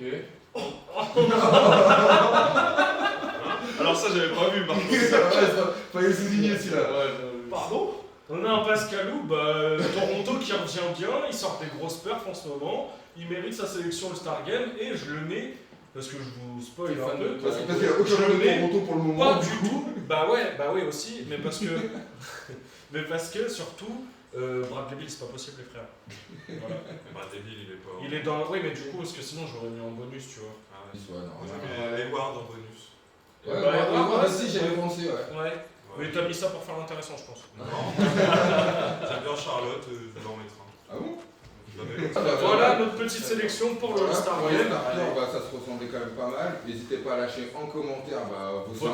Alors ça j'avais pas vu par contre. Fallait le souligner celui-là. Pardon. On a un Pascalou, Toronto qui revient bien, il sort des grosses perfs en ce moment, il mérite sa sélection All-Star Game et je le mets, parce que je vous spoil un peu, Parce qu'il y a aucun Je le jeu de mets Toronto pour le moment. pas du tout, bah ouais aussi, mais parce que, surtout, Bradley Beal c'est pas possible les frères. Voilà. Bah débile il est pas. Il est dans, oui mais du coup, parce que sinon j'aurais mis en bonus tu vois. Ah ouais. Ouais, non, Moi j'ai mis Hayward en bonus. Ouais, Bah, moi ouais, aussi j'avais pensé, ouais. Ouais, mais t'as mis ça pour faire l'intéressant je pense. Non. J'aime bien Charlotte, je vais en mettre un. Ah bon? Voilà notre petite sélection pour le All-Star Pour les Game. starters, bah, ça se ressemblait quand même pas mal. N'hésitez pas à lâcher en commentaire vos 5.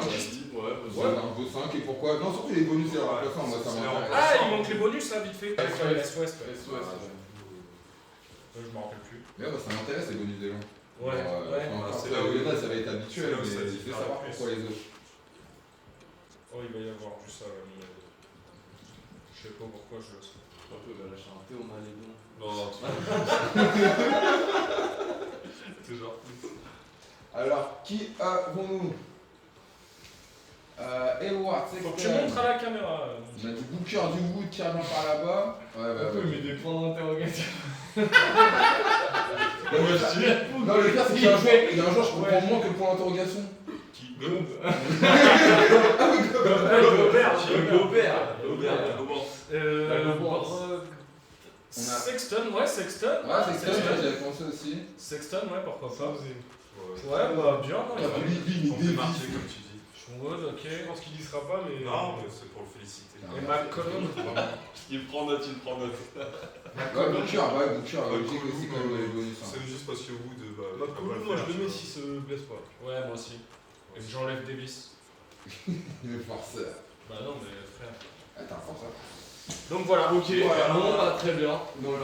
Vos 5 et pourquoi. Non, surtout les bonus et les remplaçants, moi ça m'intéresse. Ah, il manque les bonus là vite fait. S-Ouest. Je m'en rappelle plus. Mais ouais, ça m'intéresse les bonus des gens. Ouais, C'est là où ça va être habituel, c'est là où mais ça je veux diffère savoir le plus. pourquoi les autres. Oh, il va y avoir du ça, à mon avis. Je sais pas pourquoi je le sais. Un peu, bah, lâcher un thé, on a les bons. Non, toujours. Alors, qui avons-nous Hayward, Faut que tu montres à la caméra. On a du Booker, du Wood qui revient par là-bas. Ouais, Un peu, mais des points d'interrogation. Non, le pire, c'est qu'il y a un joueur, je comprends moins que le point d'interrogation. Qui Sexton, ouais, Sexton. Ouais, c'est ça, j'avais pensé aussi. Sexton, ouais, pourquoi pas. Ouais, Ouais, bah bien, non, il Ah, va lui, il on est est marqué dévissé. comme tu dis. Wood, ok. Je pense qu'il y sera pas, mais. Non, mais c'est pour le féliciter. Et McCollum. Il prend note, il prend note. Ouais, Booker, logique aussi quand même les bonus. C'est juste parce que Wood, Bah, cool, moi je le mets s'il se blesse pas. Ouais, moi aussi. Et j'enlève Davis. Il est forceur. Bah non, mais frère. Attends, forceur. Donc voilà. Ok, Voilà. bon, bah, très bien. Donc,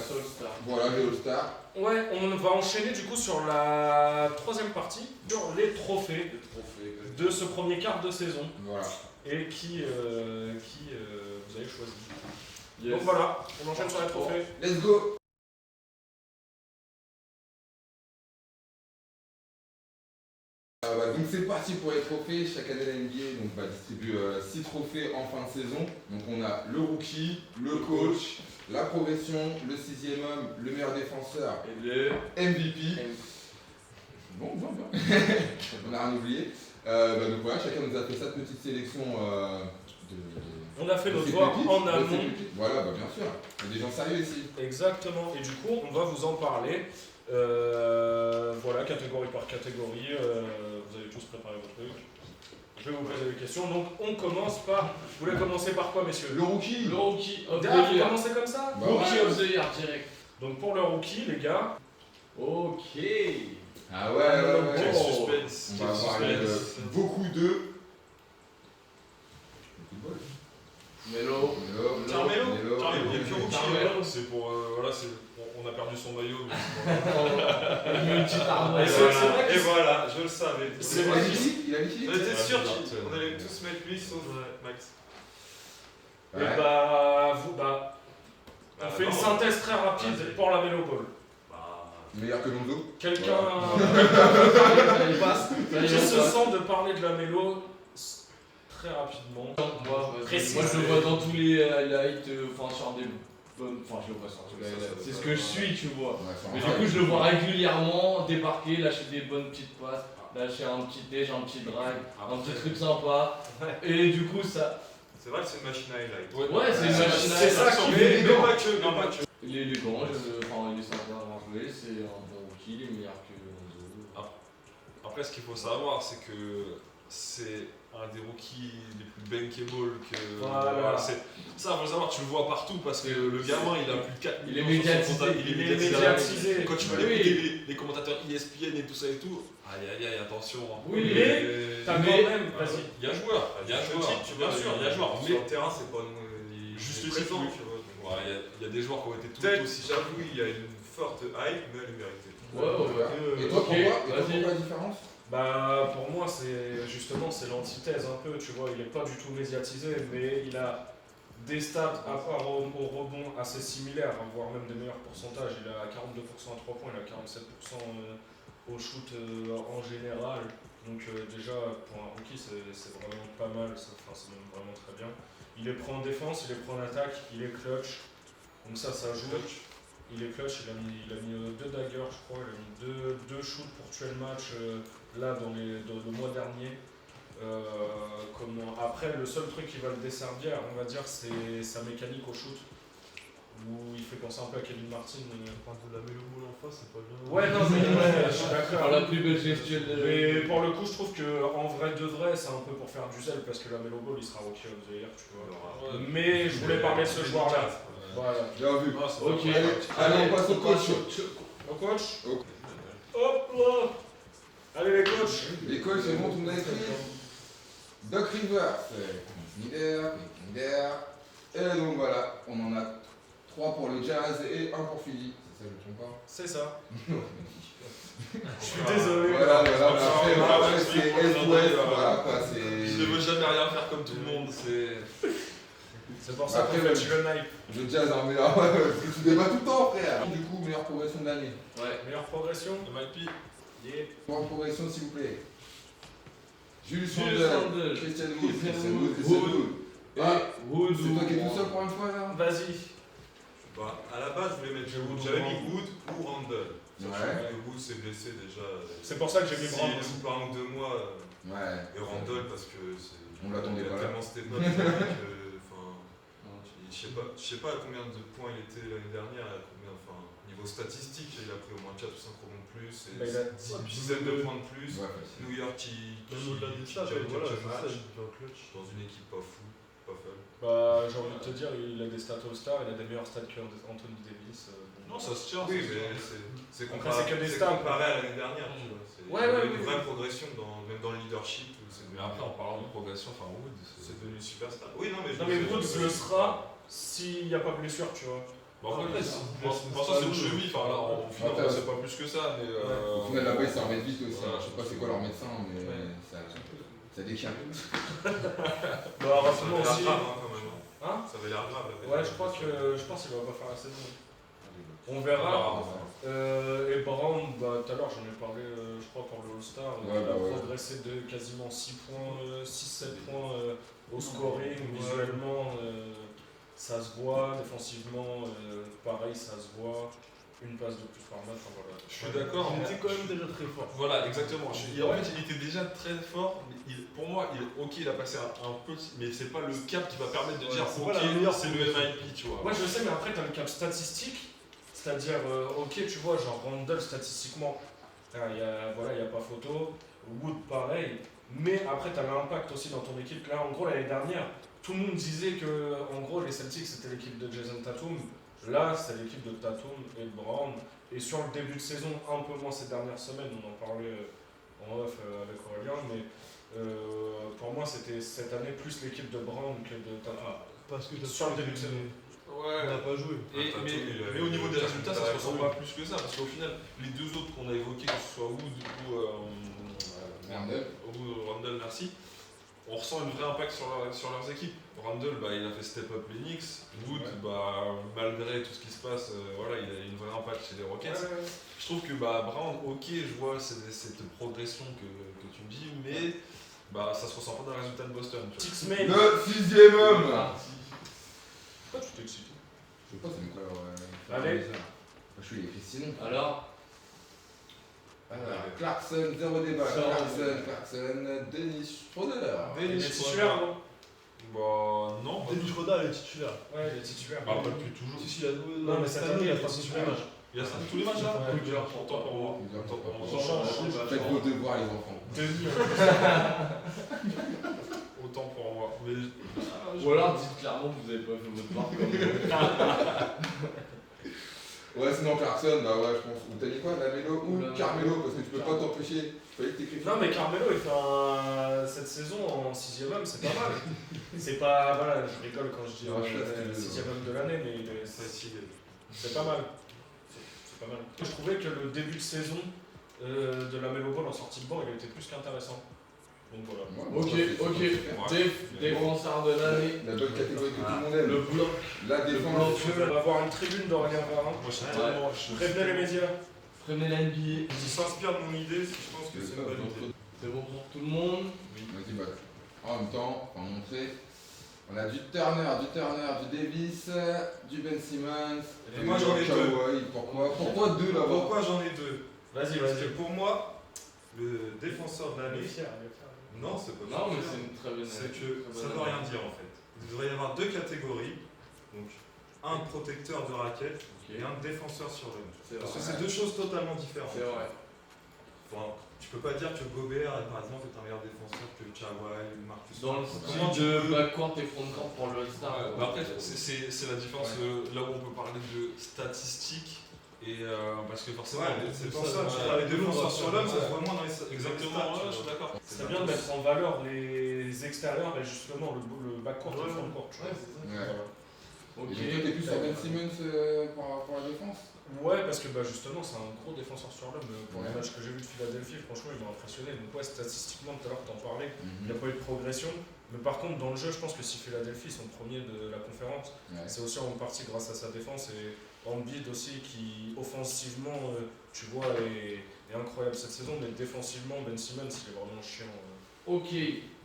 Sur le star. voilà, les All-Stars. Ouais, on va enchaîner du coup sur la troisième partie, sur les trophées de ce premier quart de saison Voilà. et qui vous avez choisi. Yes. Donc voilà, on enchaîne sur les trophées. Let's go. Donc c'est parti pour les trophées. Chaque année la NBA distribue 6 trophées en fin de saison. Donc on a le rookie, le coach, la progression, le 6e homme, le meilleur défenseur Et le MVP. Bon, bien. On a rien oublié. Donc voilà, chacun nous a fait sa petite sélection On a fait de nos ses devoirs pépites, en de ses amont. pépites. Voilà, bien sûr. Il y a des gens sérieux ici. Exactement, et du coup on va vous en parler. Voilà, catégorie par catégorie, vous avez tous préparé vos trucs. Je vais vous poser des questions, donc on commence par... Vous voulez commencer par quoi messieurs? Le rookie. Le rookie of the Ah, vous year. commencez comme ça? Bah Rookie ouais. of the year, direct. Donc pour le rookie les gars, Ok. Ah ouais. Quel Oh. suspense. On va avoir beaucoup de... Melo. Carmelo. Melo. Et puis Carmelo. c'est pour. Voilà, on a perdu son maillot. Mais Il met une petite armoire. et voilà, je le savais. C'est Il vrai. a dit qui? Il a dit qui? J'étais sûr Ouais, qu'on allait tous mettre lui sauf Max. Et Ouais. on fait une synthèse très rapide pour la Melo Ball. Meilleur que Lonzo. Quelqu'un Il passe. qui se sent de parler de la Melo très rapidement. Moi, Précis. je le vois dans tous les highlights, enfin sur des bonnes. Enfin, je le vois sur tous les highlights. C'est ce que je suis, tu vois. Mais du coup, je le vois régulièrement débarquer, lâcher des bonnes petites passes, lâcher un petit déj, un petit drag, un petit truc sympa. Et du coup, ça. C'est vrai que c'est une machine à highlight. Ouais, c'est une machine à C'est ça qui fait Mais pas que, non pas que. Il est élégant, enfin, il est sympa à jouer, c'est un bon rookie, il est meilleur que Lonzo. Après, ce qu'il faut savoir, c'est que c'est un des rookies les plus bankable que. Voilà. Ça, faut le savoir, tu le vois partout parce que le gamin, il a plus de 4 Il est millions sur son médiatisé. compte. Il est médiatisé. Quand tu vas Oui. écouter les commentateurs ESPN et tout ça et tout, aïe, attention. Hein. Oui, mais t'as quand même. Vas-y. Il y a un joueur, bien sûr, il y a un joueur. Sur le terrain, c'est pas nous. Juste il est le titre, présent, oui. tu vois. Ouais, il y a des joueurs qui ont été tout Peut-être, aussi. j'avoue, il y a une forte hype, mais elle est méritée. Et toi, Ok, pourquoi la différence? Bah pour moi c'est justement c'est l'antithèse un peu, tu vois, il est pas du tout médiatisé mais il a des stats à part au rebond assez similaires, hein, voire même des meilleurs pourcentages. Il a 42% à 3 points, il a 47% au shoot en général. Donc déjà pour un rookie c'est vraiment pas mal, c'est même vraiment très bien. Il est prêt en défense, il est prêt en attaque, il est clutch. Donc ça joue. Il est clutch, il a mis 2 daggers je crois, il a mis 2 shoots pour tuer le match là dans le mois dernier. Après le seul truc qui va le desservir on va dire c'est sa mécanique au shoot. Où il fait penser un peu à Kevin Martin. Enfin, de la Melo Ball en face, c'est pas bien. Ouais non mais ouais, je suis d'accord. La plus belle gestuelle de Mais pour le coup je trouve que en vrai de vrai c'est un peu pour faire du zèle parce que la Melo Ball il sera rookie of the year tu vois. Mais je voulais parler de ce joueur là. Voilà. Bien vu. Ok, Allez, on passe au coach. Au coach. Au- Hop là. Allez les coachs. Les coachs, c'est bon, tout le monde a écrit. Doc Rivers, leader. Et donc voilà, on en a 3 pour le Jazz et 1 pour Philly. C'est ça, je me trompe pas? C'est ça. Je suis désolé. Voilà, après c'est Est-Ouest, voilà quoi, Je c'est... ne veux jamais rien faire comme tout le monde, C'est pour ça qu'on Après, fait Chicken Knife. Le Jazz a un meilleur... Parce que tu débats tout le temps, frère. Du coup, meilleure progression de l'année. Ouais. Meilleure progression. MIP. Yeah. Meilleure progression, s'il vous plaît. Jules Jules Sandel, Sandel. Christian Christian Wood, Wood. Ah, Wood, c'est toi qui es tout seul pour une fois là? Vas-y. Bah, à la base, je voulais mettre Wood. J'avais mis Wood ou Randall. Sachant que Wood s'est blessé déjà. C'est pour ça que j'ai mis Brown. Il joue par 1 ou 2 mois. Ouais. Et Randall, parce que On l'attendait pas là. tellement step up. Je sais pas à combien de points il était l'année dernière, à combien, niveau statistique, il a pris au moins 4 ou 5 rebonds de plus, et Bah, il a 10 dizaines de points de plus. Ouais, facile. New York qui Même au-delà des stats, gagne voilà, quelques c'est ça, matchs il fait un clutch. dans une équipe pas fou, pas folle. Bah, j'ai envie de te dire, il a des stats All-Star, il a des meilleurs stats qu'Anthony Davis. Non, ça se tient. Oui, ça se mais tient. c'est Après, c'est que des c'est stats. comparé à l'année dernière, tu vois. Il Ouais, y a ouais, une oui, vraie progression, même dans le leadership. Mais après, en parlant de progression, Wood, c'est devenu une superstar. Oui, non, mais Woods le sera s'il n'y a pas de blessure, tu vois. Bon, après, pour ça, c'est une cheville. Enfin, là, au final, on sait pas plus que ça. Mais, Au final, là-bas, ils s'en remettent vite aussi. Voilà. Je sais pas c'est quoi leur médecin, mais ça déchire. Bah, ça rapidement avait l'air aussi. grave, quand même. Hein? Ça avait l'air grave. Ouais, je pense qu'il va pas faire la saison. On verra. Et Brown, tout à l'heure j'en ai parlé, je crois, pour le All-Star. Il a progressé de quasiment 6-7 points au scoring. Visuellement, ça se voit. Défensivement, pareil, ça se voit. Une passe de plus par match. Voilà. Je suis d'accord. Il était quand même déjà très fort. Voilà, exactement. En fait, il était déjà très fort. Mais pour moi, il a passé un peu, mais c'est pas le cap qui va permettre de dire c'est ok, pas la meilleure c'est le MIP, tu vois. Ouais, je sais, mais après, t'as le cap statistique. C'est-à-dire, ok, tu vois, genre Randall, statistiquement, il n'y a pas photo. Wood, pareil. Mais après, tu as l'impact aussi dans ton équipe. Là, en gros, l'année dernière, tout le monde disait que, en gros, les Celtics, c'était l'équipe de Jason Tatum. Là, c'est l'équipe de Tatum et de Brown. Et sur le début de saison, un peu moins ces dernières semaines, on en parlait en off avec Aurélien, mais pour moi, moi, c'était cette année plus l'équipe de Brown que de Tatum. Parce que Sur le début de saison. Ouais. on n'a pas joué. Mais au niveau des résultats, ça se ressent pas plus que ça, parce qu'au final, les deux autres qu'on a évoqués, que ce soit Wood ou Randall, merci, on ressent un vrai impact sur leurs équipes. Randall, il a fait step up les Knicks. Wood, malgré tout ce qui se passe, voilà, il a une vraie impact chez les Rockets. Ouais. Je trouve que Brown, ok, je vois cette progression que tu me dis, mais ça se ressent pas dans le résultat de Boston. Tu vois. Six-man. Le 6ème homme. Pourquoi tu t'excites? Je sais pas, c'est quoi, ouais. Allez. Je suis écrit sinon. Alors, Clarkson, 0 débat. Clarkson, Dennis Schroeder. Il est titulaire, non? Non. Dennis Schroeder, il est titulaire. Ouais, il est titulaire. Pas depuis toujours. Si, il a joué. Non, mais cette année, il a il est fait titulaire. Il y a ça tous les matchs là. Autant pour moi. Faites vos devoirs, les enfants. Denis, Autant pour moi. Mais ou alors dites clairement que vous avez pas fait votre part comme Ouais, sinon Clarkson, ouais, je pense. Ou t'as dit quoi, Lamelo ou Carmelo, parce que tu peux pas t'empêcher. Fallait que t'écrives. Non, mais Carmelo, il fait cette saison en 6ème homme, c'est pas mal. C'est pas. Voilà, je rigole quand je dis 6ème homme de l'année, mais c'est pas mal. C'est pas mal. Je trouvais que le début de saison de Lamelo Ball en sortie de banc, il était plus qu'intéressant. Donc voilà. Défenseur de l'année. La bonne catégorie que tout le monde aime. Le bloc. La défense. On va avoir une tribune d'Aurélien Varin. Prévenez les médias. Prenez la NBA. S'il s'inspire de mon idée, je pense que c'est une bonne idée. C'est bon pour tout le monde. Vas-y, en même temps, on va montrer. On a du Turner, du Davis, du Ben Simmons. Et moi j'en ai deux. Pourquoi deux là-bas? Pourquoi j'en ai deux? Vas-y, Parce que pour moi, le défenseur de l'année. Non, c'est pas Non, mais c'est une très bonne. C'est que ça ne veut rien dire en fait. Il devrait y avoir deux catégories. Donc un protecteur de raquette et un défenseur sur le. Parce que c'est deux choses totalement différentes. C'est vrai. Enfin, tu peux pas dire que Gobert, par exemple, est un meilleur défenseur que Kawhi ou Marcus. Dans le style de backcourt et frontcourt pour le All-Star. Après, c'est la différence là où on peut parler de statistiques. Et parce que forcément, c'est pour ça que les défenseurs sur l'homme, ça se voit moins dans les stats. Exactement, je suis d'accord. C'est bien de mettre en valeur les extérieurs, mais justement le backcourt et le frontcourt. Ok. Et toi, t'es plus sur Ben Simmons pour la défense? Ouais, parce que justement, c'est un gros défenseur sur l'homme. Pour les matchs que j'ai vus de Philadelphie, franchement, il m'a impressionné. Donc, ouais, statistiquement, tout à l'heure, t'en parlais, il n'y a pas eu de progression. Mais par contre, dans le jeu, je pense que si Philadelphie sont premiers de la conférence, c'est aussi en partie grâce à sa défense. Et Embiid aussi, qui offensivement, tu vois, est incroyable cette saison, mais défensivement, Ben Simmons, il est vraiment chiant. Ok,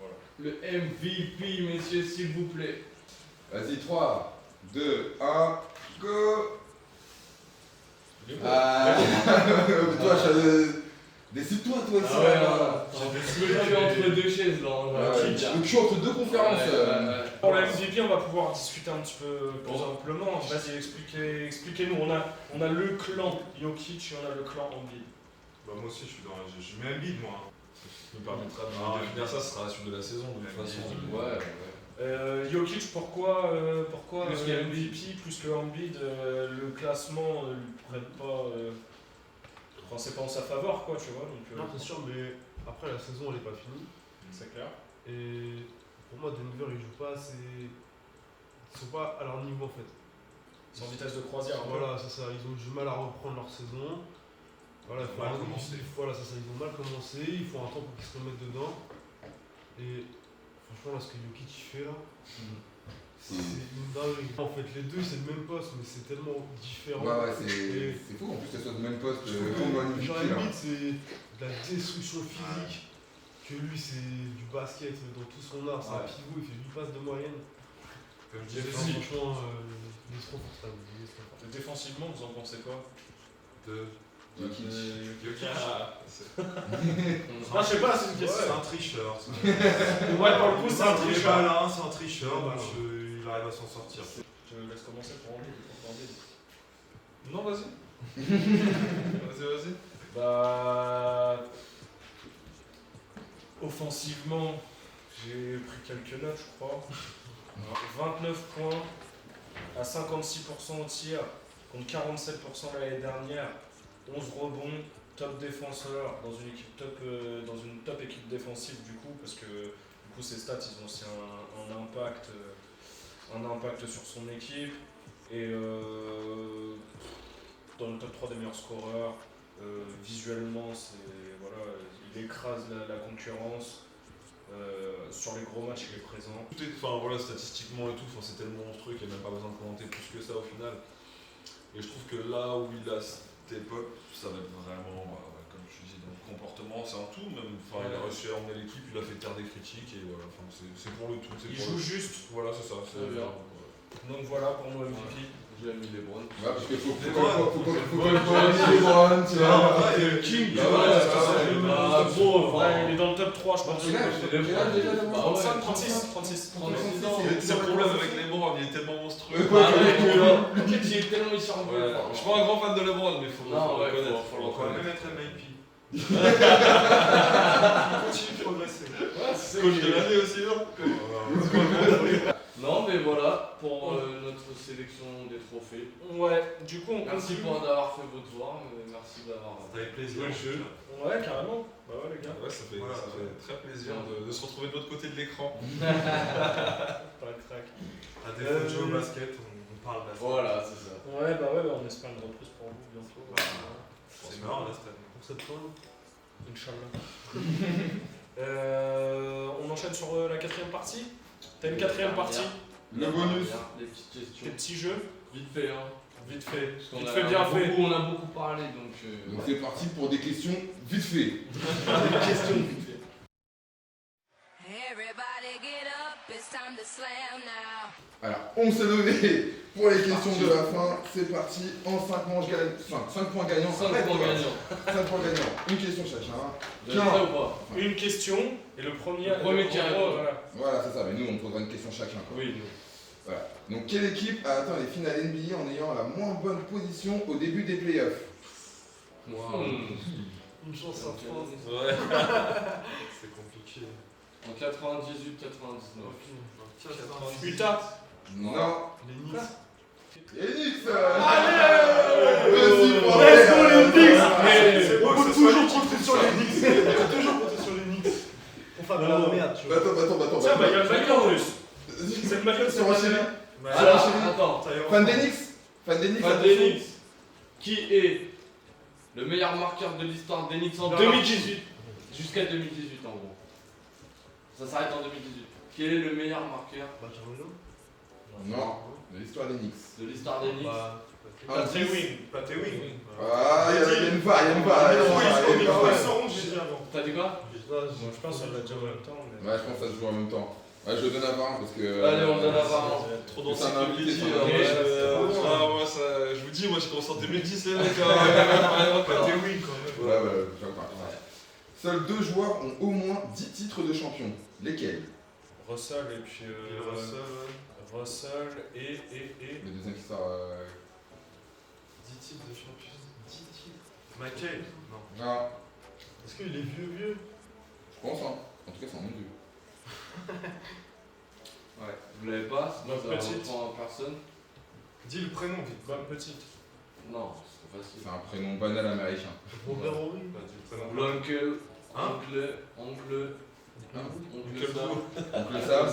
voilà. Le MVP, messieurs, s'il vous plaît. Vas-y, 3, 2, 1, go! Toi, décide-toi, toi aussi. J'ai le cul entre deux chaises là. Le cul entre deux conférences. Pour la MVP, on va pouvoir discuter un petit peu plus amplement. Vas-y, expliquez-nous. On a le clan Jokic et on a le clan Embiid. Moi aussi, je mets Embiid, moi. Ça me permettra de définir ça, ce sera la suite de la saison de toute façon. Jokic, pourquoi plus que MVP, plus que Embiid, le classement ne lui prête pas. Enfin, c'est pas en sa faveur, quoi, tu vois. Donc, non, c'est sûr, mais après la saison elle est pas finie. C'est clair. Et pour moi, Denver ils jouent pas assez. Ils sont pas à leur niveau en fait. C'est en vitesse de croisière. Voilà, c'est ça. Ils ont du mal à reprendre leur saison. Voilà, mal commencé. Voilà, c'est ça. Ils ont mal commencé. Il faut un temps pour qu'ils se remettent dedans. Et franchement, là, ce que Jokic fait là, c'est une dinguerie. En fait, les deux c'est le même poste, mais c'est tellement différent. Ouais, c'est fou en plus que ce soit le même poste. Genre Embiid, c'est de la destruction physique. Que lui, c'est du basket dans tout son art. C'est un pivot, il fait 8 passes de moyenne. Comme je disais, franchement, il est trop confortable. Défensivement, vous en pensez quoi? Jokic. Je sais pas, c'est une question. C'est un tricheur. Ouais, pour le coup, c'est un tricheur. C'est un tricheur, donc il arrive à s'en sortir. Je laisse commencer pour Embiid. Non, vas-y. Vas-y. Offensivement, j'ai pris quelques notes, je crois. 29 points à 56% au tir, contre 47% l'année dernière. 11 rebonds, top défenseur dans une équipe top, dans une top équipe défensive du coup, parce que du coup, ses stats, ils ont aussi un impact sur son équipe. Et dans le top 3 des meilleurs scoreurs, visuellement, voilà, il écrase la concurrence. Sur les gros matchs, il est présent. Enfin voilà, statistiquement et tout, c'est tellement monstrueux qu'il n'y a même pas besoin de commenter plus que ça au final. Et je trouve que là où il a cette époque, ça va être vraiment, comme tu dis, dans le comportement, c'est un tout même. Enfin, il a réussi à emmener l'équipe, il a fait taire des critiques et voilà, c'est pour le tout. Il joue juste. Voilà, c'est ça. bien. Donc voilà pour moi MVP. J'ai mis les Browns. Ouais, parce qu'il faut quand même les Browns, tu vois. Le King, il est dans le top 3, je pense. Quel âge déjà 35, 36. C'est le problème avec les Browns, il est tellement monstrueux. Le kid, il est tellement méchant. Je suis pas un grand fan de LeBron, mais faut le reconnaître. On va quand même être MVP. Il continue de progresser. Coach de l'année aussi, non? Non, mais voilà pour notre sélection des trophées. Ouais, du coup, on merci pour d'avoir fait votre devoir, merci d'avoir. C'était avec plaisir. Ouais, jeu. Ouais, carrément. Bah ouais, les gars. Ouais, ça fait très plaisir de se retrouver de l'autre côté de l'écran. Pas le crack. À défaut de jouer au basket, on parle basket. Voilà, c'est ça. Ouais, bah on espère une reprise pour vous bientôt. C'est marrant là cette année. Pour cette fois. Inch'Allah. On enchaîne sur la 4ème partie. T'as une 4ème partie. Le bonus. Les petites questions. Les petits jeux. Vite fait, hein. Vite fait. Vite fait, bien fait. On a beaucoup parlé, donc c'est parti pour des questions vite fait. Des questions vite fait. Everybody get up, it's time to slam now. Alors, on s'est donné pour les questions de la fin. C'est parti en 5 manches gagnantes. 5 points gagnants. 5 points gagnants. 5 points gagnants. Une question chacun. Vous avez ça ou pas? Une question et le premier qui répond. Voilà, c'est ça. Mais nous, on posera une question chacun. Quoi. Oui, nous. Voilà. Donc, quelle équipe a atteint les finales NBA en ayant la moins bonne position au début des playoffs? Une chance en France. Ouais. C'est compliqué. En 98-99. Utah. Non. Les Knicks. Les Knicks. Allez. Vas-y, pour let's go les Knicks. On peut toujours compter sur les Knicks. On peut toujours compter sur les Knicks. On fait de la merde, tu vois. Attends. Tiens, bah il y a le maillot en plus. C'est le maillot de Sur Rochelle. Alors, attends. Fan des Knicks. Fan des Knicks. Qui est le meilleur marqueur de l'histoire des Knicks en 2018? Jusqu'à 2018 en gros. Ça s'arrête en 2018. Quel est le meilleur marqueur? Non, de l'histoire des Knicks. De l'histoire des Knicks. Patrick Ewing. Ah, il y a une part. T'as dit quoi? Je pense qu'on l'a déjà en même temps. Ouais, je pense que ça se joue en même temps. Ouais, je le donne à Varin parce que. Allez, on le donne à Varin. Trop dans c'est un invité. je vous dis, moi j'étais en 2010 les mecs. Ouais, j'ai encore. Seuls 2 joueurs ont au moins 10 titres de champion. Lesquels? Russell et puis. Russell et. Le deuxième qui sort. 10 titres de champion. 10 titres. Michael. Non, Est-ce qu'il est vieux? je pense, hein. En tout cas, c'est un nom vieux. Ouais. Vous l'avez pas? Sinon, ça Petite. reprend personne. Dis le prénom vite. Bonne petite. Non, c'est trop facile. C'est un prénom banal américain. Robert Horry. Bah, dis le prénom. L'oncle. Oncle Sam.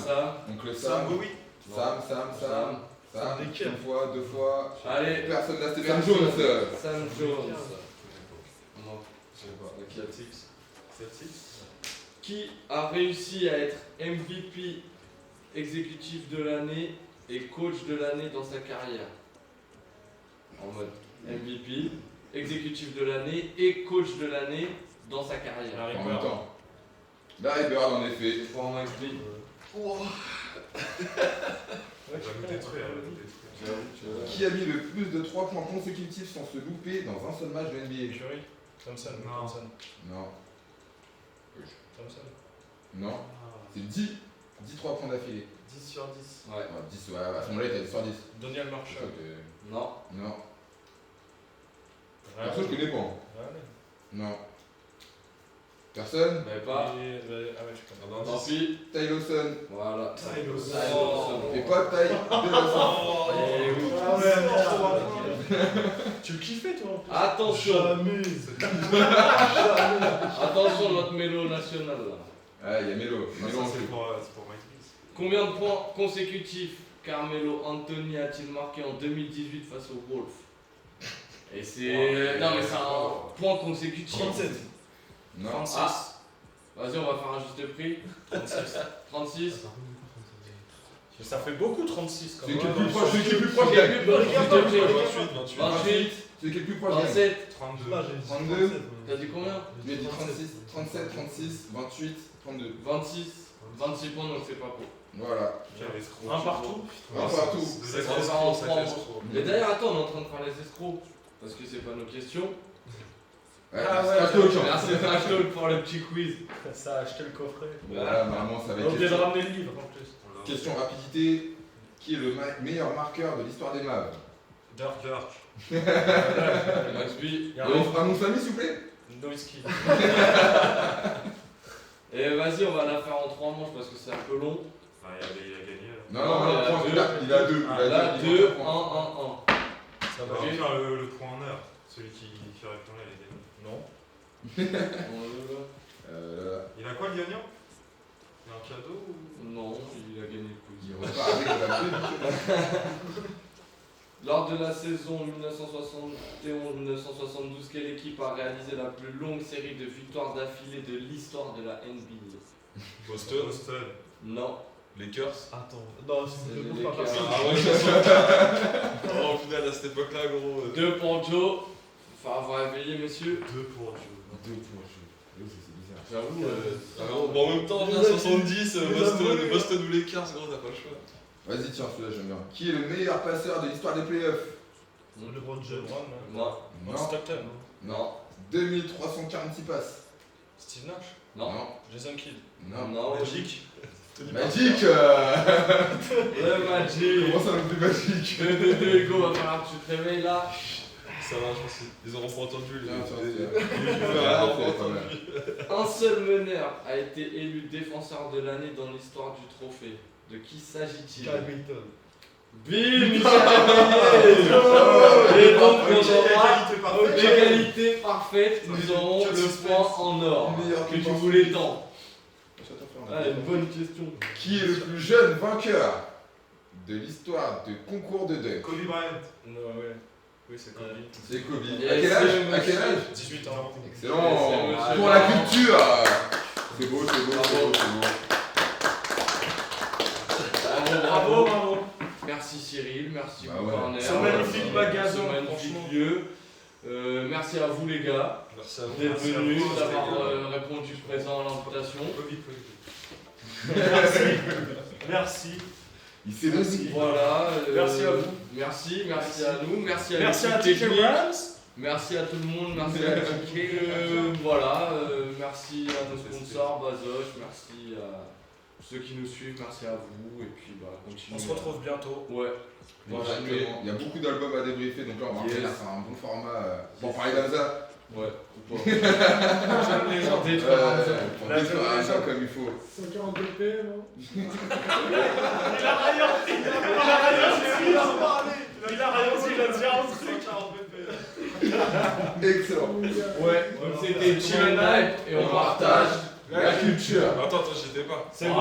Sam. Bowie. Sam. Desquels? Une fois, 2 fois. Allez. Personne n'a c'était Sam Jones. Sam Jones. Non. Je sais pas. Celtics. Qui a réussi à être MVP exécutif de l'année et coach de l'année dans sa carrière? En mode MVP, exécutif de l'année et coach de l'année dans sa carrière. Larry En même Bird. temps. Larry Bird, en effet. Pour Max B. Elle va nous détruire. Qui a mis le plus de 3 points consécutifs sans se louper dans un seul match de NBA? Curry. Thompson. Non. Thompson. Non. C'est 10 3 points d'affilée. 10 sur 10. Ouais. 10, ouais, à ce moment-là, t'as 10 sur 10. Daniel Marshall. Non. Non. Ouais. Perso, je connais pas. Ouais. Non. Personne? Mais pas. Ah ouais, je connais. Tant pis. Ty Lawson. Voilà. Ty Lawson. Et pas Ty Lawson. Eh oui. Tu le kiffais toi en plus. Attention. Jamais. Attention, notre mélo national là. Ah, il y a Melo. Ah, Melo ça, en c'est plus. pour Matrix. Combien de points consécutifs Carmelo Anthony a-t-il marqué en 2018 face aux Wolves? Et c'est. Non, mais c'est un point consécutif. 37. Non. 36. Ah. Vas-y, on va faire un juste prix. 36. 36. Ça fait beaucoup 36 quand Celui même. qui est le plus proche, celui qui est le plus proche Celui qui est le gagne. plus proche, juste prix. 28, 28. Celui qui est le plus proche gagne. 27. 32. Ah, j'ai dit 32. 37. T'as dit combien? J'ai dit 36, 37, 36, 28, 32. 26. 26 points, donc c'est pas pour. Voilà. Quel escroc. Un partout. Un partout. C'est Ça trop fait escroc, en ça trois. fait escroc. Mais d'ailleurs, attends, on est en train de faire les escrocs. Parce que c'est pas nos questions. Ouais, Ah ouais, Trash Talk, hein. Merci Trash Talk pour le petit quiz. Ça a acheté le coffret. Voilà, normalement ça va On a être oublié de question. ramener le livre en plus. Question rapidité. Qui est le meilleur marqueur de l'histoire des Mavs? Dirk. Max B. Il y a Un nom de famille s'il vous plaît? Nowitzki. Et vas-y, on va la faire en 3 manches parce que c'est un peu long. Ah, il a gagné là. Non, il a non, deux. il a deux. Ah, Il a Là, deux, il 2, 1, 1, 1. manque un point. Ça On va. va faire le point en heure. Celui qui répond là, il a gagné. Non. Il a quoi le gagnant? Il a un cadeau ou... Non, il a gagné le quiz. Il repart avec la plus. Lors de la saison 1971-1972, quelle équipe a réalisé la plus longue série de victoires d'affilée de l'histoire de la NBA? Boston. Non. Lakers. Attends, non, c'est Les pas Lakers. personne. Ah ouais, ça sent. Oh, au final, à cette époque-là, gros. 2 pour Joe. Enfin, vous réveiller, messieurs. 2 pour Joe. 2 points. C'est bizarre. J'avoue. Ah, gros, bon, en même temps, bien 70, Boston ou Lakers, gros, t'as pas le choix. Vas-y, tiens, celui-là j'aime bien. Qui est le meilleur passeur de l'histoire des playoffs? LeBron James. Non. Non. Stockton. Non. 2346 passes. Steve Nash. Non. Jason Kidd. Non. Non. Magic. Magic Le Magic. Comment ça me fait Magic? 2-2-2, Hugo, va falloir que tu te réveilles là. Ça va, je pense qu'ils auront pas entendu. Tiens, tiens, Ah, c'est pas mal. Un seul meneur a été élu défenseur de l'année dans l'histoire du trophée. De qui s'agit-il? Kyle Milton. Bim, Michel Réveillé. Et donc on aura l'égalité parfaite, nous aurons le point en or Meilleur que tu défenseur. voulais tant. Ah, une bonne question. Qui est le plus jeune vainqueur de l'histoire de concours de dunk? Kobe Bryant. Non, ouais. Oui, c'est Kobe. C'est Kobe. Yes, À quel âge? c'est À quel âge? 18 ans. Excellent. C'est monsieur Pour la Bryant. culture. C'est beau, c'est beau, c'est beau, c'est beau. Bravo, bravo. Merci Cyril, merci Bah beaucoup ouais. Corner. Ce magnifique magasin, Ce magnifique franchement. lieu. Merci à vous les gars Merci à vous. d'être Merci à venus, vous, d'avoir c'était répondu présent à l'invitation. Merci. Il s'est donné. Voilà. Merci à vous. Merci à nous, merci à Merci à l'équipe TK technique. Rams. Merci à tout le monde, merci à TK. Voilà, merci à nos sponsors, Bazoche, merci à ceux qui nous suivent, merci à vous. Et puis bah, continuez. On se retrouve bientôt. Ouais. Exactement. Il y a beaucoup d'albums à débriefer, donc là on va Yes. revenir sur un bon format pour parler d'Amza. Ouais, ou pas. J'aime les gens. Détruire Hamza. Pour La détruire journée, Hamza ça. comme il faut. 142p, non Il a rien dit, il a dit un truc. Excellent. Ouais, donc c'était Chill and Hype et on partage la culture. Attends, j'étais pas. C'est bon.